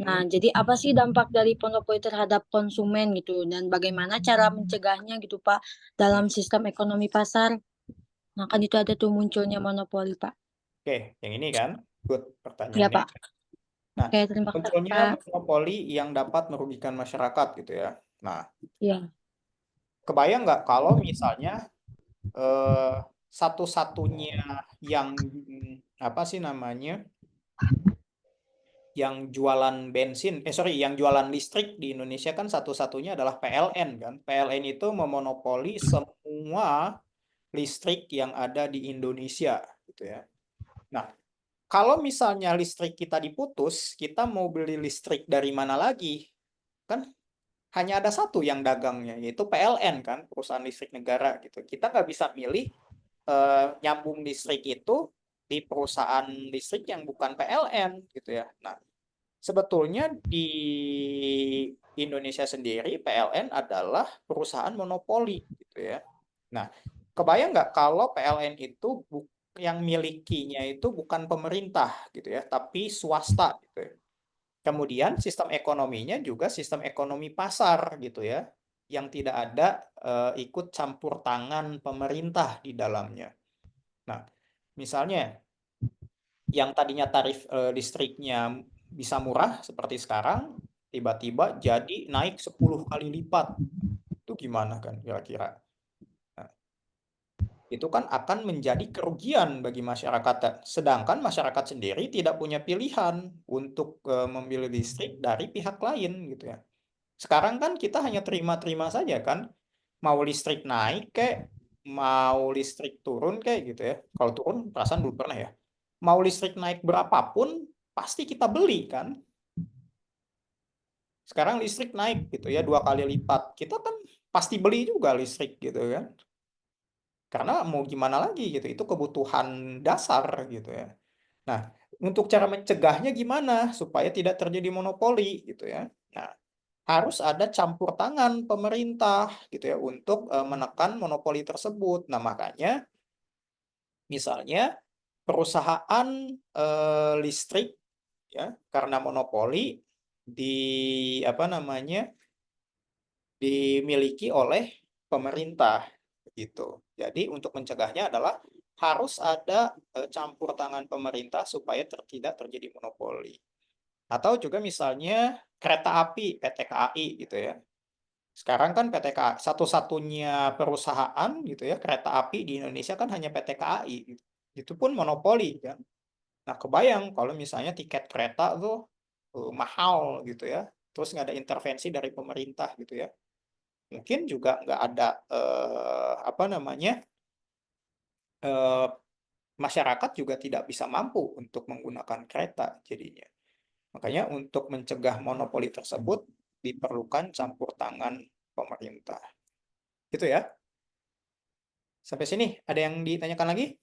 Nah, jadi apa sih dampak dari monopoli terhadap konsumen gitu dan bagaimana cara mencegahnya gitu Pak dalam sistem ekonomi pasar? Nah, kan itu ada tuh munculnya monopoli Pak. Oke, yang ini kan, good Ya pertanyaannya. Pak. Nah, Oke, terima kasih munculnya Pak. monopoli yang dapat merugikan masyarakat gitu ya. Nah, Ya. kebayang nggak kalau misalnya satu-satunya yang apa sih namanya, yang jualan bensin, yang jualan listrik di Indonesia kan satu-satunya adalah PLN kan. PLN itu memonopoli semua listrik yang ada di Indonesia gitu ya. Nah, kalau misalnya listrik kita diputus, kita mau beli listrik dari mana lagi? Kan hanya ada satu yang dagangnya, yaitu PLN kan, perusahaan listrik negara gitu. Kita nggak bisa milih nyambung listrik itu di perusahaan listrik yang bukan PLN gitu ya. Nah, sebetulnya di Indonesia sendiri PLN adalah perusahaan monopoli gitu ya. Nah, kebayang nggak kalau PLN itu yang milikinya itu bukan pemerintah gitu ya, tapi swasta gitu ya. Kemudian sistem ekonominya juga sistem ekonomi pasar gitu ya, yang tidak ada ikut campur tangan pemerintah di dalamnya. Nah, misalnya yang tadinya tarif listriknya bisa murah seperti sekarang, tiba-tiba jadi naik 10 kali lipat. Itu gimana kan kira-kira? Nah, itu kan akan menjadi kerugian bagi masyarakat. Sedangkan masyarakat sendiri tidak punya pilihan untuk memilih listrik dari pihak lain gitu ya. Sekarang kan kita hanya terima-terima saja kan. Mau listrik naik kayak, mau listrik turun kayak gitu ya. Kalau turun perasaan belum pernah ya. Mau listrik naik berapapun pasti kita beli kan. Sekarang listrik naik gitu ya 2 kali lipat. Kita kan pasti beli juga listrik gitu kan. Karena mau gimana lagi gitu. Itu kebutuhan dasar gitu ya. Nah, untuk cara mencegahnya gimana supaya tidak terjadi monopoli gitu ya. Nah, harus ada campur tangan pemerintah gitu ya untuk menekan monopoli tersebut. Nah, makanya misalnya perusahaan listrik ya karena monopoli dimiliki oleh pemerintah gitu. Jadi untuk mencegahnya adalah harus ada campur tangan pemerintah supaya tidak terjadi monopoli. Atau juga misalnya kereta api PT KAI gitu ya. Sekarang kan PT KAI satu-satunya perusahaan gitu ya kereta api di Indonesia kan hanya PT KAI gitu. Itu pun monopoli kan. Nah, kebayang kalau misalnya tiket kereta tuh mahal gitu ya. Terus nggak ada intervensi dari pemerintah gitu ya. Mungkin juga nggak ada masyarakat juga tidak bisa mampu untuk menggunakan kereta jadinya. Makanya untuk mencegah monopoli tersebut diperlukan campur tangan pemerintah. Gitu ya. Sampai sini ada yang ditanyakan lagi?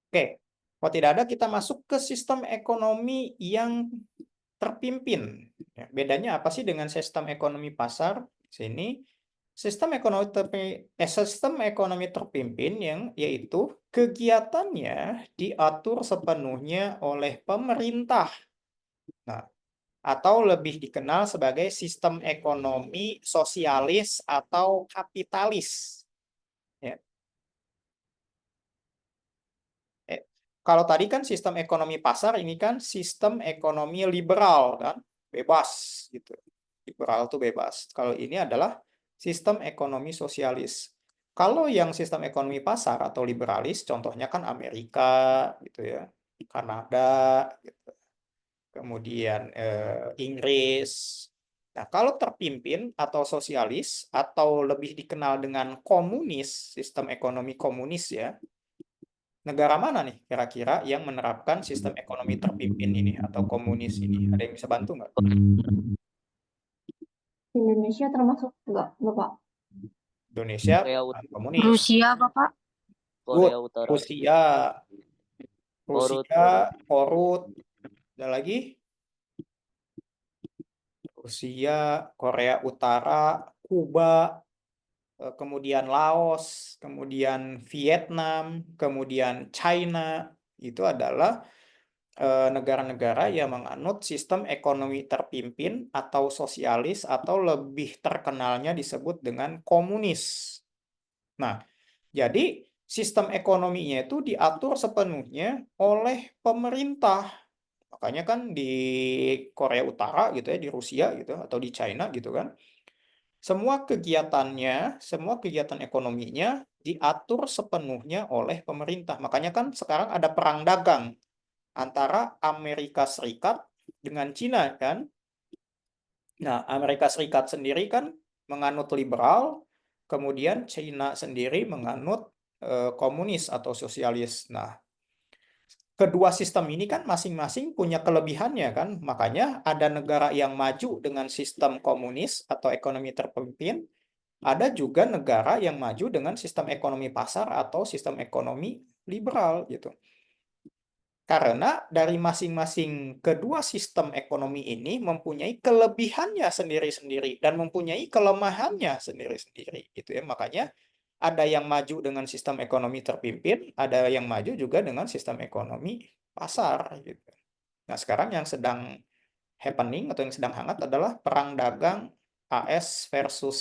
Oke. Kalau tidak ada, kita masuk ke sistem ekonomi yang terpimpin. Ya, bedanya apa sih dengan sistem ekonomi pasar? Sini sistem ekonomi terpimpin yang yaitu kegiatannya diatur sepenuhnya oleh pemerintah. Nah, atau lebih dikenal sebagai sistem ekonomi sosialis atau kapitalis. Ya. Kalau tadi kan sistem ekonomi pasar, ini kan sistem ekonomi liberal kan, bebas gitu. Liberal itu bebas. Kalau ini adalah sistem ekonomi sosialis. Kalau yang sistem ekonomi pasar atau liberalis, contohnya kan Amerika gitu ya, Kanada, gitu. Kemudian Inggris. Nah, kalau terpimpin atau sosialis atau lebih dikenal dengan komunis, sistem ekonomi komunis ya. Negara mana nih kira-kira yang menerapkan sistem ekonomi terpimpin ini atau komunis ini? Ada yang bisa bantu nggak? Indonesia termasuk enggak, Bapak? Indonesia Korea komunis. Rusia, Bapak. Good. Korea Utara. Rusia, korut. Ada lagi? Rusia, Korea Utara, Kuba, kemudian Laos, kemudian Vietnam, kemudian China. Itu adalah negara-negara yang menganut sistem ekonomi terpimpin atau sosialis atau lebih terkenalnya disebut dengan komunis. Nah, jadi sistem ekonominya itu diatur sepenuhnya oleh pemerintah. Makanya kan di Korea Utara gitu ya, di Rusia gitu atau di China gitu kan, semua kegiatan ekonominya diatur sepenuhnya oleh pemerintah. Makanya kan sekarang ada perang dagang antara Amerika Serikat dengan Cina kan. Nah, Amerika Serikat sendiri kan menganut liberal, kemudian Cina sendiri menganut komunis atau sosialis. Nah, kedua sistem ini kan masing-masing punya kelebihannya kan. Makanya ada negara yang maju dengan sistem komunis atau ekonomi terpimpin, ada juga negara yang maju dengan sistem ekonomi pasar atau sistem ekonomi liberal gitu. Karena dari masing-masing kedua sistem ekonomi ini mempunyai kelebihannya sendiri-sendiri dan mempunyai kelemahannya sendiri-sendiri gitu ya. Makanya ada yang maju dengan sistem ekonomi terpimpin, ada yang maju juga dengan sistem ekonomi pasar gitu. Nah, sekarang yang sedang happening atau yang sedang hangat adalah perang dagang AS versus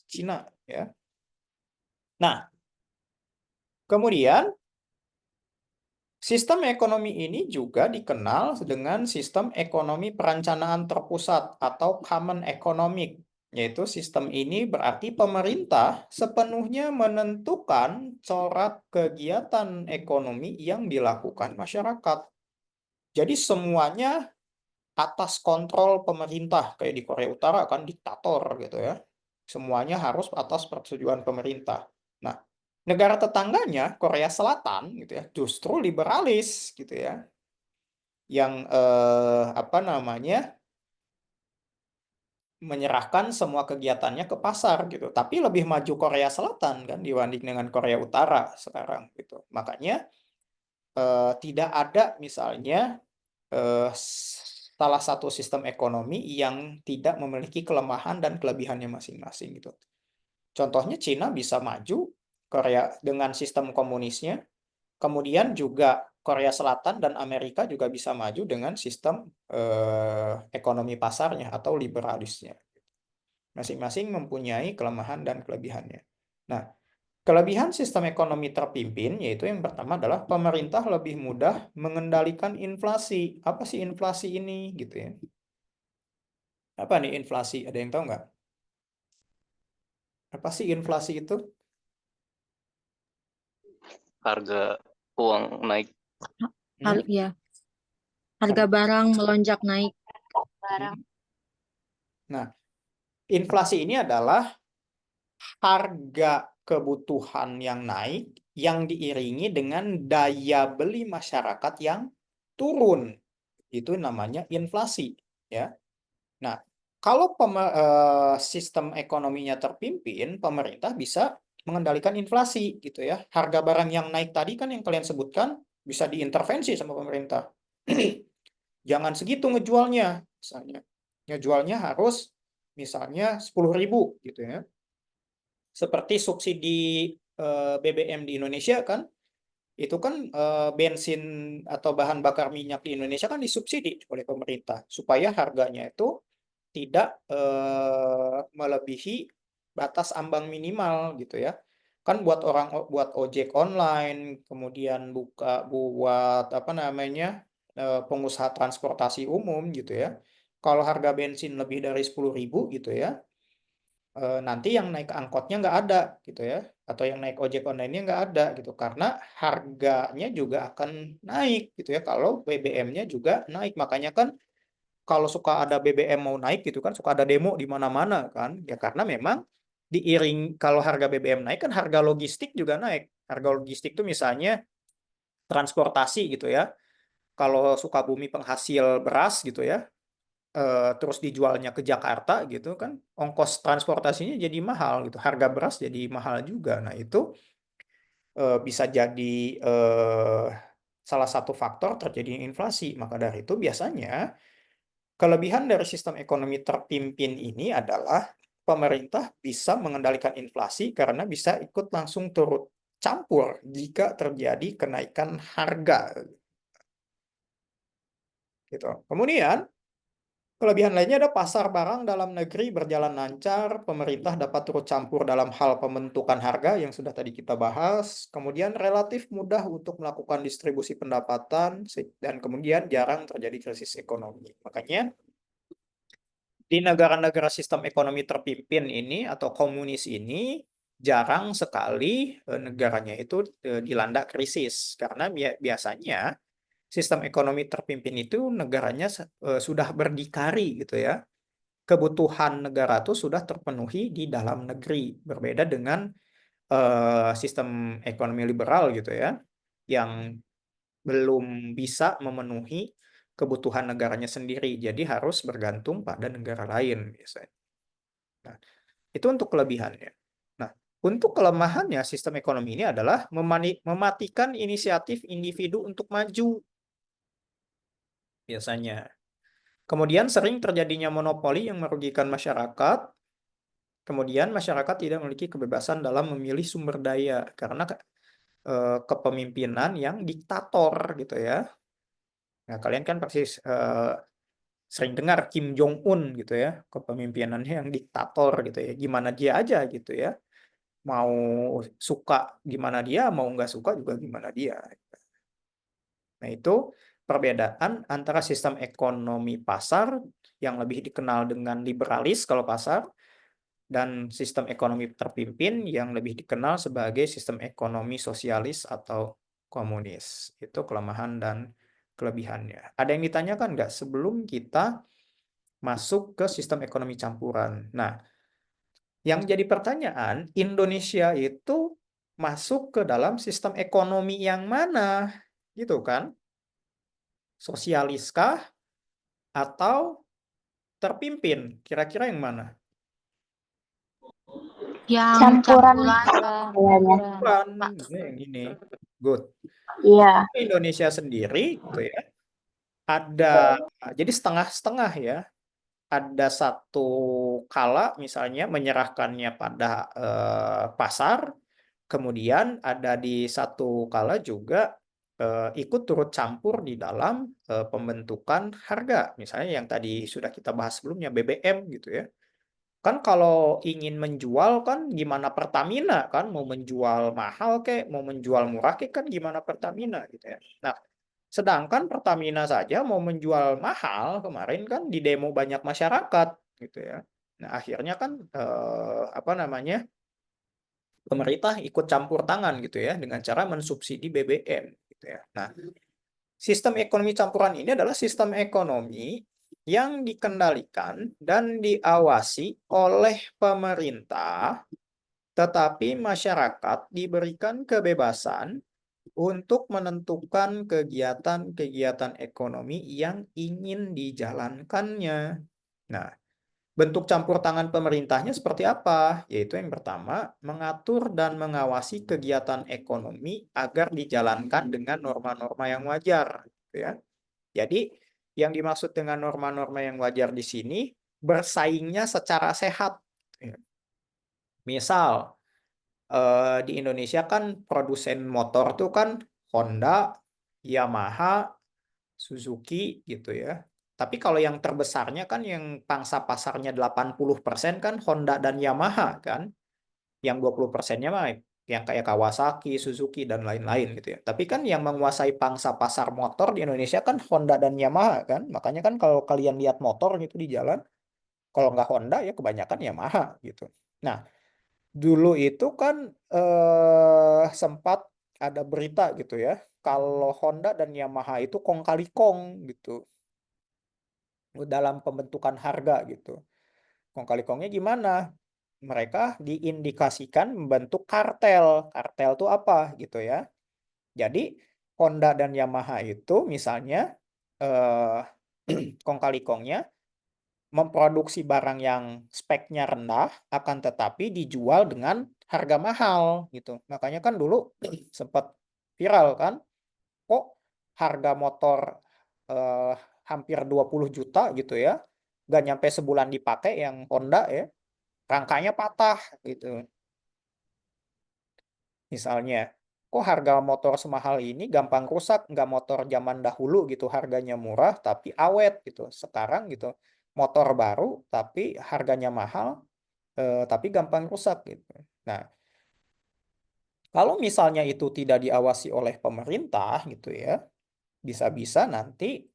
Cina ya. Nah, kemudian sistem ekonomi ini juga dikenal dengan sistem ekonomi perencanaan terpusat atau common economic, yaitu sistem ini berarti pemerintah sepenuhnya menentukan corak kegiatan ekonomi yang dilakukan masyarakat. Jadi semuanya atas kontrol pemerintah, kayak di Korea Utara kan diktator gitu ya. Semuanya harus atas persetujuan pemerintah. Nah, negara tetangganya Korea Selatan gitu ya justru liberalis gitu ya, yang menyerahkan semua kegiatannya ke pasar gitu. Tapi lebih maju Korea Selatan kan dibanding dengan Korea Utara sekarang gitu. Makanya tidak ada misalnya salah satu sistem ekonomi yang tidak memiliki kelemahan dan kelebihannya masing-masing gitu. Contohnya Cina bisa maju Korea dengan sistem komunisnya, kemudian juga Korea Selatan dan Amerika juga bisa maju dengan sistem ekonomi pasarnya atau liberalisnya. Masing-masing mempunyai kelemahan dan kelebihannya. Nah, kelebihan sistem ekonomi terpimpin yaitu yang pertama adalah pemerintah lebih mudah mengendalikan inflasi. Apa sih inflasi ini gitu ya? Apa nih inflasi? Ada yang tahu nggak? Apa sih inflasi itu? Harga uang naik. Ya, harga barang melonjak naik. Nah, inflasi ini adalah harga kebutuhan yang naik yang diiringi dengan daya beli masyarakat yang turun. Itu namanya inflasi, ya. Nah, kalau sistem ekonominya terpimpin, pemerintah bisa mengendalikan inflasi gitu ya. Harga barang yang naik tadi kan yang kalian sebutkan bisa diintervensi sama pemerintah. Jangan segitu ngejualnya, misalnya. Ngejualnya harus misalnya 10.000 gitu ya. Seperti subsidi BBM di Indonesia kan, itu kan bensin atau bahan bakar minyak di Indonesia kan disubsidi oleh pemerintah supaya harganya itu tidak melebihi batas ambang minimal gitu ya. Kan buat ojek online, kemudian buat apa namanya pengusaha transportasi umum gitu ya. Kalau harga bensin lebih dari 10.000 gitu ya, nanti yang naik angkotnya nggak ada gitu ya, atau yang naik ojek online-nya nggak ada gitu, karena harganya juga akan naik gitu ya kalau BBM-nya juga naik. Makanya kan kalau suka ada BBM mau naik gitu kan suka ada demo di mana-mana kan ya, karena memang kalau harga BBM naik kan harga logistik juga naik. Harga logistik tuh misalnya transportasi gitu ya, kalau Sukabumi penghasil beras gitu ya, terus dijualnya ke Jakarta gitu kan, ongkos transportasinya jadi mahal gitu, harga beras jadi mahal juga. Nah itu bisa jadi salah satu faktor terjadinya inflasi. Maka dari itu biasanya kelebihan dari sistem ekonomi terpimpin ini adalah pemerintah bisa mengendalikan inflasi karena bisa ikut langsung turut campur jika terjadi kenaikan harga. Gitu. Kemudian kelebihan lainnya ada pasar barang dalam negeri berjalan lancar, pemerintah dapat turut campur dalam hal pembentukan harga yang sudah tadi kita bahas, kemudian relatif mudah untuk melakukan distribusi pendapatan, dan kemudian jarang terjadi krisis ekonomi. Makanya di negara-negara sistem ekonomi terpimpin ini atau komunis ini jarang sekali negaranya itu dilanda krisis karena biasanya sistem ekonomi terpimpin itu negaranya sudah berdikari gitu ya. Kebutuhan negara itu sudah terpenuhi di dalam negeri, berbeda dengan sistem ekonomi liberal gitu ya, yang belum bisa memenuhi kebutuhan negaranya sendiri, jadi harus bergantung pada negara lain biasanya. Nah, itu untuk kelebihannya. Nah, untuk kelemahannya sistem ekonomi ini adalah mematikan inisiatif individu untuk maju biasanya. Kemudian sering terjadinya monopoli yang merugikan masyarakat. Kemudian masyarakat tidak memiliki kebebasan dalam memilih sumber daya karena kepemimpinan yang diktator gitu ya. Nah, kalian kan pasti sering dengar Kim Jong Un gitu ya, kepemimpinannya yang diktator gitu ya. Gimana dia aja gitu ya. Mau suka gimana dia, mau nggak suka juga gimana dia. Nah, itu perbedaan antara sistem ekonomi pasar yang lebih dikenal dengan liberalis kalau pasar dan sistem ekonomi terpimpin yang lebih dikenal sebagai sistem ekonomi sosialis atau komunis. Itu kelemahan dan kelebihannya. Ada yang ditanyakan nggak sebelum kita masuk ke sistem ekonomi campuran? Nah, yang jadi pertanyaan, Indonesia itu masuk ke dalam sistem ekonomi yang mana? Gitu kan? Sosialiskah atau terpimpin? Kira-kira yang mana? Yang Campuran campuran. kayaknya. Bukan, yang ini. Good. Iya. Indonesia sendiri gitu ya. Ada jadi setengah-setengah ya. Ada satu kala misalnya menyerahkannya pada pasar, kemudian ada di satu kala juga ikut turut campur di dalam pembentukan harga. Misalnya yang tadi sudah kita bahas sebelumnya BBM gitu ya. Kan kalau ingin menjual kan gimana Pertamina kan mau menjual mahal kek, mau menjual murah kek kan gimana Pertamina gitu ya. Nah, sedangkan Pertamina saja mau menjual mahal kemarin kan di demo banyak masyarakat gitu ya. Nah, akhirnya kan apa namanya? Pemerintah ikut campur tangan gitu ya dengan cara mensubsidi BBM gitu ya. Nah, sistem ekonomi campuran ini adalah sistem ekonomi yang dikendalikan dan diawasi oleh pemerintah, tetapi masyarakat diberikan kebebasan untuk menentukan kegiatan-kegiatan ekonomi yang ingin dijalankannya. Nah, bentuk campur tangan pemerintahnya seperti apa? Yaitu yang pertama, mengatur dan mengawasi kegiatan ekonomi agar dijalankan dengan norma-norma yang wajar. Ya. Jadi, yang dimaksud dengan norma-norma yang wajar di sini, bersaingnya secara sehat. Ya. Misal, di Indonesia kan produsen motor tuh kan Honda, Yamaha, Suzuki gitu ya. Tapi kalau yang terbesarnya kan yang pangsa pasarnya 80% kan Honda dan Yamaha kan. Yang 20%-nya mah yang kayak Kawasaki, Suzuki dan lain-lain gitu ya. Tapi kan yang menguasai pangsa pasar motor di Indonesia kan Honda dan Yamaha kan. Makanya kan kalau kalian lihat motor gitu di jalan, kalau nggak Honda ya kebanyakan Yamaha gitu. Nah, dulu itu kan sempat ada berita gitu ya. Kalau Honda dan Yamaha itu kong kali kong gitu dalam pembentukan harga gitu. Kong kali kongnya gimana? Mereka diindikasikan membentuk kartel. Kartel itu apa gitu ya. Jadi Honda dan Yamaha itu misalnya eh, kong kali kongnya memproduksi barang yang speknya rendah akan tetapi dijual dengan harga mahal gitu. Makanya kan dulu sempat viral kan, kok harga motor eh, hampir 20 juta gitu ya, gak nyampe sebulan dipakai yang Honda ya, rangkanya patah gitu. Misalnya, kok harga motor semahal ini gampang rusak, nggak motor zaman dahulu gitu harganya murah tapi awet gitu. Sekarang gitu motor baru tapi harganya mahal tapi gampang rusak gitu. Nah, kalau misalnya itu tidak diawasi oleh pemerintah gitu ya, bisa-bisa nanti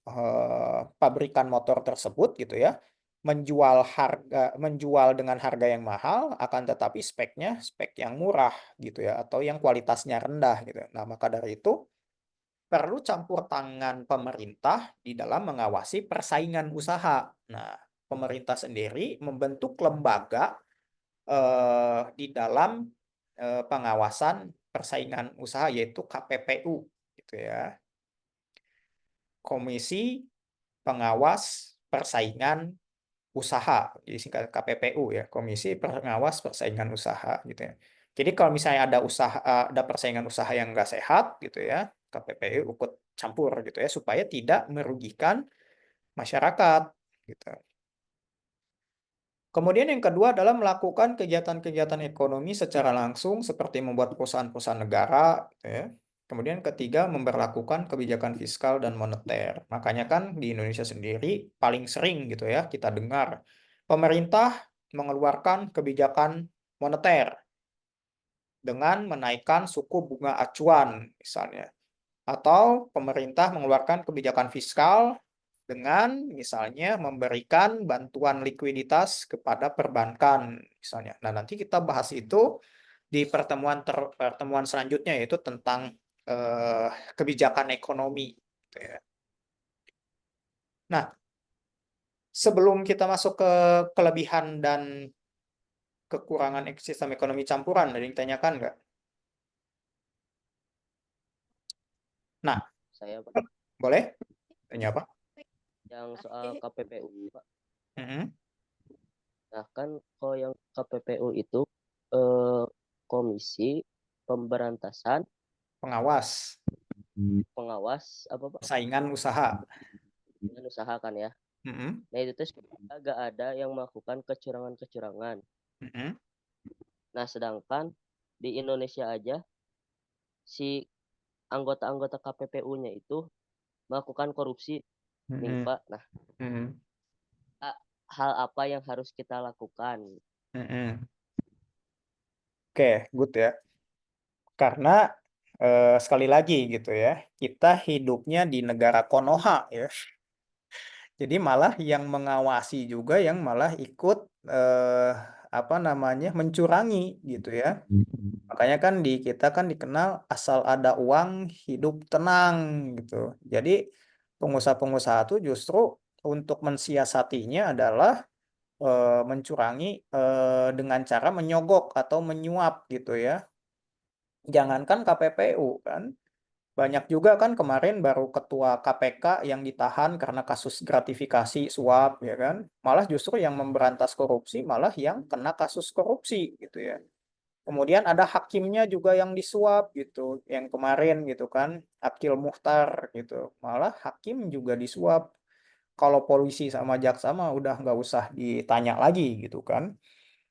pabrikan motor tersebut gitu ya menjual dengan harga yang mahal, akan tetapi speknya spek yang murah gitu ya, atau yang kualitasnya rendah gitu. Nah, maka dari itu perlu campur tangan pemerintah di dalam mengawasi persaingan usaha. Nah, pemerintah sendiri membentuk lembaga di dalam pengawasan persaingan usaha, yaitu KPPU gitu ya. Komisi Pengawas Persaingan Usaha, jadi singkat KPPU ya, Komisi Pengawas Persaingan Usaha gitu ya. Jadi kalau misalnya ada persaingan usaha yang nggak sehat gitu ya, KPPU ikut campur gitu ya, supaya tidak merugikan masyarakat gitu. Kemudian yang kedua adalah melakukan kegiatan-kegiatan ekonomi secara langsung seperti membuat perusahaan-perusahaan negara gitu ya. Kemudian ketiga, memberlakukan kebijakan fiskal dan moneter. Makanya kan di Indonesia sendiri paling sering gitu ya kita dengar pemerintah mengeluarkan kebijakan moneter dengan menaikkan suku bunga acuan misalnya. Atau pemerintah mengeluarkan kebijakan fiskal dengan misalnya memberikan bantuan likuiditas kepada perbankan misalnya. Nah, nanti kita bahas itu di pertemuan selanjutnya, yaitu tentang kebijakan ekonomi gitu ya. Nah, sebelum kita masuk ke kelebihan dan kekurangan sistem ekonomi campuran, ada yang ditanyakan nggak? Nah, Saya Pak, boleh? Tanya apa? yang soal KPPU Pak. Mhm. Nah, kan kalau yang KPPU itu Komisi Pemberantasan Pengawas Pengawas apa Pak? Persaingan Usaha. Dengan usaha kan ya. Mhm. Nah, itu tuh agak ada yang melakukan kecurangan-kecurangan. Mhm. Nah, sedangkan di Indonesia aja si anggota-anggota KPPU-nya itu melakukan korupsi nih Mhm. Pak. Nah, Mhm. hal apa yang harus kita lakukan? Mhm. Oke, good ya. Karena sekali lagi gitu ya, kita hidupnya di negara Konoha ya. Jadi malah yang mengawasi juga yang malah ikut apa namanya mencurangi gitu ya. Makanya kan di kita kan dikenal asal ada uang hidup tenang gitu. Jadi pengusaha-pengusaha itu justru untuk mensiasatinya adalah mencurangi dengan cara menyogok atau menyuap gitu ya. Jangankan KPPU kan, banyak juga kan kemarin baru ketua KPK yang ditahan karena kasus gratifikasi suap ya kan. Malah justru yang memberantas korupsi malah yang kena kasus korupsi gitu ya. Kemudian ada hakimnya juga yang disuap gitu, yang kemarin gitu kan, Akil Mukhtar gitu. Malah hakim juga disuap. Kalau polisi sama jaksa mah udah nggak usah ditanya lagi gitu kan.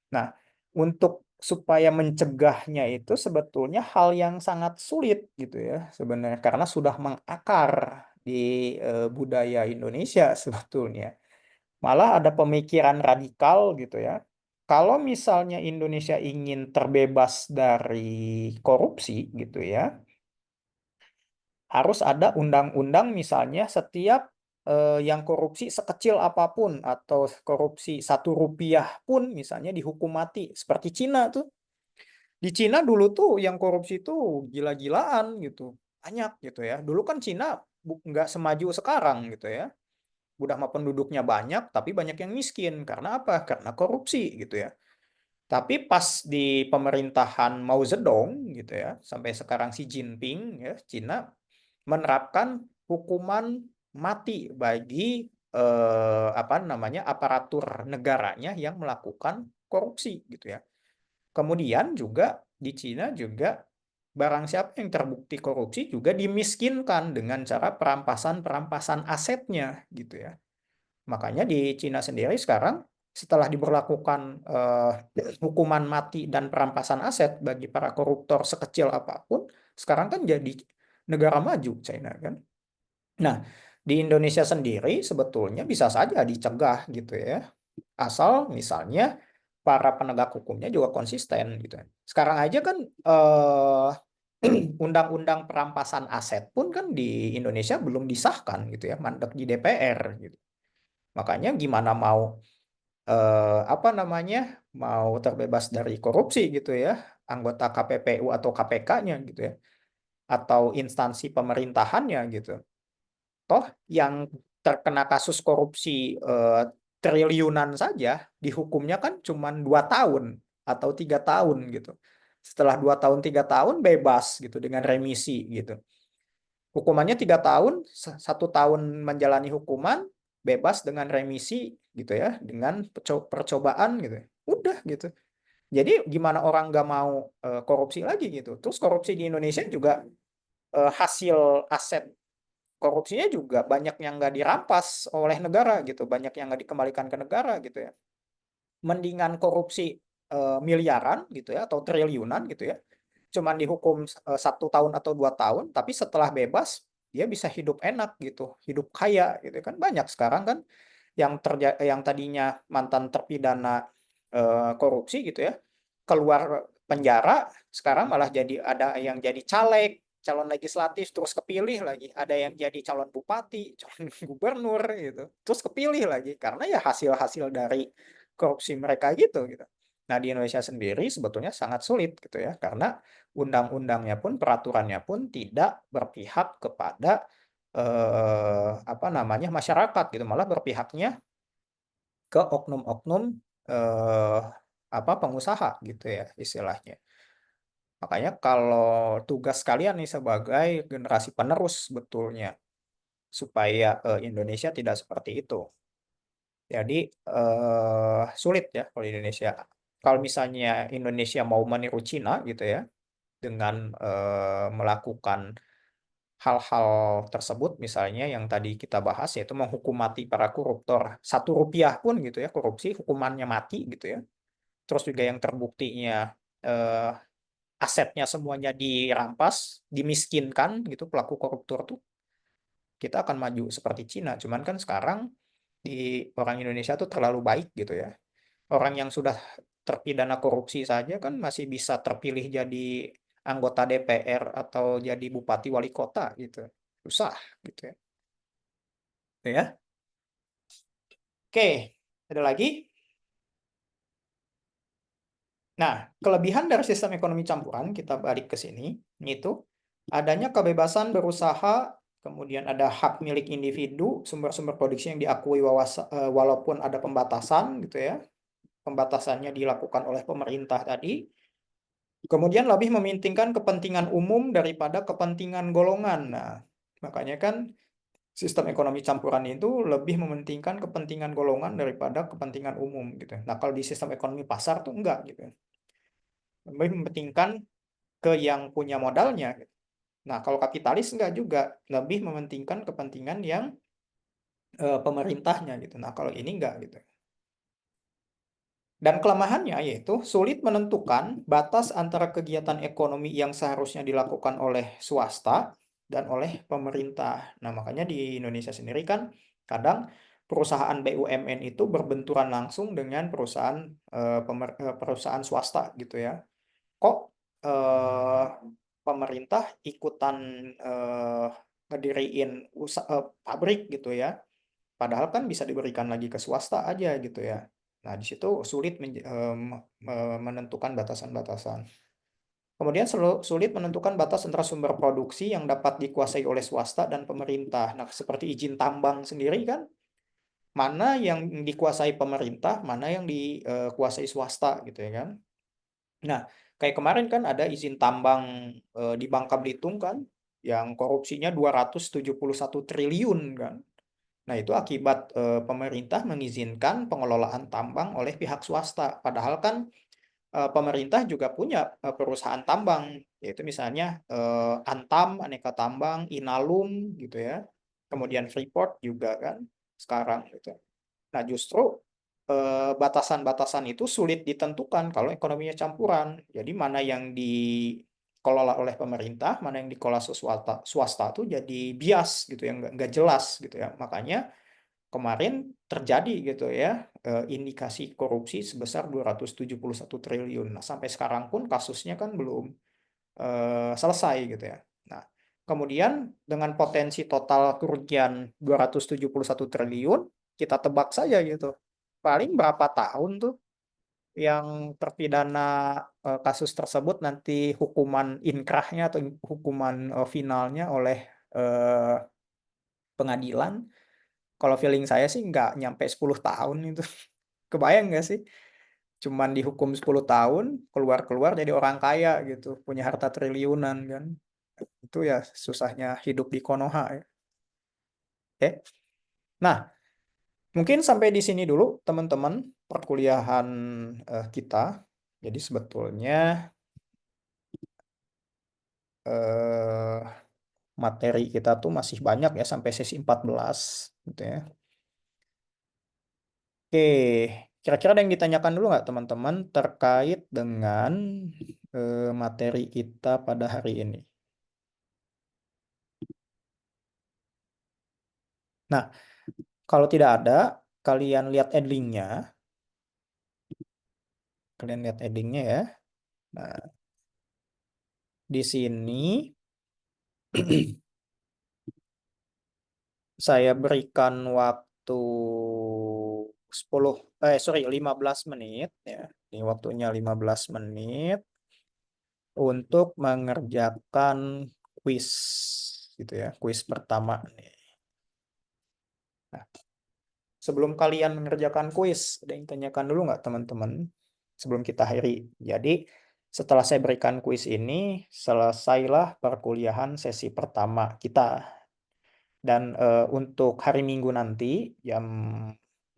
Nah, untuk supaya mencegahnya itu sebetulnya hal yang sangat sulit gitu ya sebenarnya karena sudah mengakar di budaya Indonesia sebetulnya. Malah ada pemikiran radikal gitu ya. Kalau misalnya Indonesia ingin terbebas dari korupsi gitu ya, harus ada undang-undang misalnya setiap yang korupsi sekecil apapun atau korupsi 1 rupiah pun misalnya dihukum mati. Seperti Cina tuh. Di Cina dulu tuh yang korupsi tuh gila-gilaan gitu. Banyak gitu ya. Dulu kan Cina nggak semaju sekarang gitu ya. Udah mah penduduknya banyak, tapi banyak yang miskin. Karena apa? Karena korupsi gitu ya. Tapi pas di pemerintahan Mao Zedong gitu ya, sampai sekarang Xi Jinping ya, Cina menerapkan hukuman mati bagi apa namanya aparatur negaranya yang melakukan korupsi gitu ya. Kemudian juga di Cina juga barang siapa yang terbukti korupsi juga dimiskinkan dengan cara perampasan asetnya gitu ya. Makanya di Cina sendiri sekarang setelah diberlakukan hukuman mati dan perampasan aset bagi para koruptor sekecil apapun, sekarang kan jadi negara maju China kan. Nah, di Indonesia sendiri sebetulnya bisa saja dicegah gitu ya. Asal misalnya para penegak hukumnya juga konsisten gitu. Sekarang aja kan undang-undang perampasan aset pun kan di Indonesia belum disahkan gitu ya, mandek di DPR gitu. Makanya gimana mau apa namanya, mau terbebas dari korupsi gitu ya, anggota KPPU atau KPK-nya gitu ya, atau instansi pemerintahannya gitu. Toh yang terkena kasus korupsi triliunan saja dihukumnya kan cuma 2 tahun atau 3 tahun gitu. Setelah 2 tahun 3 tahun bebas gitu dengan remisi gitu. Hukumannya 3 tahun, 1 tahun menjalani hukuman, bebas dengan remisi gitu ya, dengan percobaan gitu. Udah gitu. Jadi gimana orang nggak mau korupsi lagi gitu. Terus korupsi di Indonesia juga hasil aset korupsinya juga banyak yang nggak dirampas oleh negara gitu, banyak yang nggak dikembalikan ke negara gitu ya. Mendingan korupsi miliaran gitu ya, atau triliunan gitu ya, cuman dihukum 1 tahun atau 2 tahun, tapi setelah bebas dia bisa hidup enak gitu, hidup kaya gitu kan. Banyak sekarang kan yang tadinya mantan terpidana korupsi gitu ya, keluar penjara sekarang malah jadi, ada yang jadi caleg, calon legislatif, terus kepilih lagi, ada yang jadi calon bupati, calon gubernur gitu, terus kepilih lagi karena ya hasil-hasil dari korupsi mereka gitu. Nah, di Indonesia sendiri sebetulnya sangat sulit gitu ya, karena undang-undangnya pun, peraturannya pun tidak berpihak kepada apa namanya, masyarakat gitu, malah berpihaknya ke oknum-oknum eh, apa, pengusaha gitu ya istilahnya. Makanya kalau tugas kalian nih sebagai generasi penerus sebetulnya supaya Indonesia tidak seperti itu. Jadi sulit ya kalau di Indonesia. Kalau misalnya Indonesia mau meniru Cina gitu ya, dengan melakukan hal-hal tersebut, misalnya yang tadi kita bahas, yaitu menghukum mati para koruptor, 1 rupiah pun gitu ya, korupsi hukumannya mati gitu ya. Terus juga yang terbuktinya eh, asetnya semuanya dirampas, dimiskinkan gitu pelaku koruptor tuh, kita akan maju seperti Cina. Cuman kan sekarang di orang Indonesia tuh terlalu baik gitu ya. Orang yang sudah terpidana korupsi saja kan masih bisa terpilih jadi anggota DPR atau jadi bupati wali kota gitu. Susah gitu ya. Gitu ya. Oke, ada lagi? Nah, kelebihan dari sistem ekonomi campuran, kita balik ke sini, itu adanya kebebasan berusaha, kemudian ada hak milik individu, sumber-sumber produksi yang diakui walaupun ada pembatasan gitu ya. Pembatasannya dilakukan oleh pemerintah tadi. Kemudian lebih mementingkan kepentingan umum daripada kepentingan golongan. Nah, makanya kan sistem ekonomi campuran itu lebih mementingkan kepentingan golongan daripada kepentingan umum gitu. Nah, kalau di sistem ekonomi pasar tuh enggak gitu. Lebih mementingkan ke yang punya modalnya gitu. Nah, kalau kapitalis enggak juga, lebih mementingkan kepentingan yang pemerintahnya gitu. Nah, kalau ini enggak gitu. Dan kelemahannya yaitu sulit menentukan batas antara kegiatan ekonomi yang seharusnya dilakukan oleh swasta dan oleh pemerintah. Nah, makanya di Indonesia sendiri kan kadang perusahaan BUMN itu berbenturan langsung dengan perusahaan swasta gitu ya. Kok eh, pemerintah ikutan eh, ngediriin pabrik gitu ya. Padahal kan bisa diberikan lagi ke swasta aja gitu ya. Nah, di situ sulit menentukan batasan-batasan. Kemudian sulit menentukan batas antara sumber produksi yang dapat dikuasai oleh swasta dan pemerintah. Nah, seperti izin tambang sendiri kan, mana yang dikuasai pemerintah, mana yang dikuasai swasta gitu ya kan. Nah, kayak kemarin kan ada izin tambang di Bangka Belitung kan, yang korupsinya 271 triliun kan. Nah, itu akibat pemerintah mengizinkan pengelolaan tambang oleh pihak swasta. Padahal kan pemerintah juga punya perusahaan tambang, yaitu misalnya Antam, Aneka Tambang, Inalum gitu ya. Kemudian Freeport juga kan sekarang gitu. Nah, justru batasan-batasan itu sulit ditentukan kalau ekonominya campuran. Jadi mana yang dikelola oleh pemerintah, mana yang dikelola swasta tuh jadi bias gitu yang nggak jelas gitu ya. Makanya kemarin terjadi gitu ya indikasi korupsi sebesar 271 triliun. Nah, sampai sekarang pun kasusnya kan belum selesai gitu ya. Nah, kemudian dengan potensi total kerugian 271 triliun, kita tebak saja gitu. paling berapa tahun tuh yang terpidana kasus tersebut nanti hukuman inkrahnya atau hukuman finalnya oleh eh, pengadilan. Kalau feeling saya sih nggak nyampe 10 tahun itu. Kebayang nggak sih? Cuman dihukum 10 tahun, keluar-keluar jadi orang kaya gitu, punya harta triliunan kan. Itu ya susahnya hidup di Konoha ya. Oke. Nah, mungkin sampai di sini dulu teman-teman perkuliahan kita. Jadi sebetulnya eh, materi kita tuh masih banyak ya sampai sesi 14 gitu ya. Oke, kira-kira ada yang ditanyakan dulu nggak teman-teman terkait dengan materi kita pada hari ini? Nah, kalau tidak ada, kalian lihat heading-nya. Kalian lihat heading-nya ya. Nah, di sini saya berikan waktu 15 menit ya. Ini waktunya 15 menit untuk mengerjakan kuis gitu ya, kuis pertama nih. Nah, sebelum kalian mengerjakan kuis, ada yang tanyakan dulu nggak teman-teman? Sebelum kita akhiri. Jadi, setelah saya berikan kuis ini, selesailah perkuliahan sesi pertama kita. Dan untuk hari Minggu nanti, jam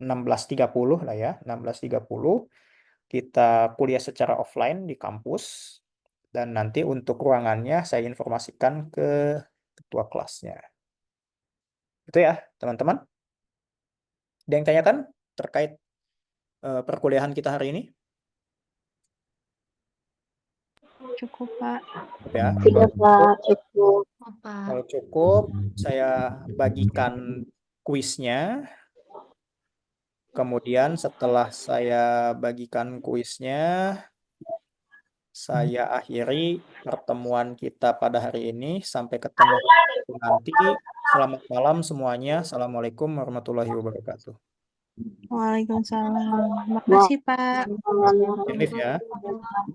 16.30 lah ya, 16.30, kita kuliah secara offline di kampus. Dan nanti untuk ruangannya saya informasikan ke ketua kelasnya. Itu ya, teman-teman. Ada yang tanyakan terkait perkuliahan kita hari ini? Cukup, Pak. Ya, Tidak, Pak. Cukup. kalau cukup, saya bagikan kuisnya. Kemudian setelah saya bagikan kuisnya, saya akhiri pertemuan kita pada hari ini. Sampai ketemu nanti. Selamat malam semuanya. Assalamualaikum warahmatullahi wabarakatuh. Waalaikumsalam. Makasih, Pak. Elif ya. Waalaikumsalam.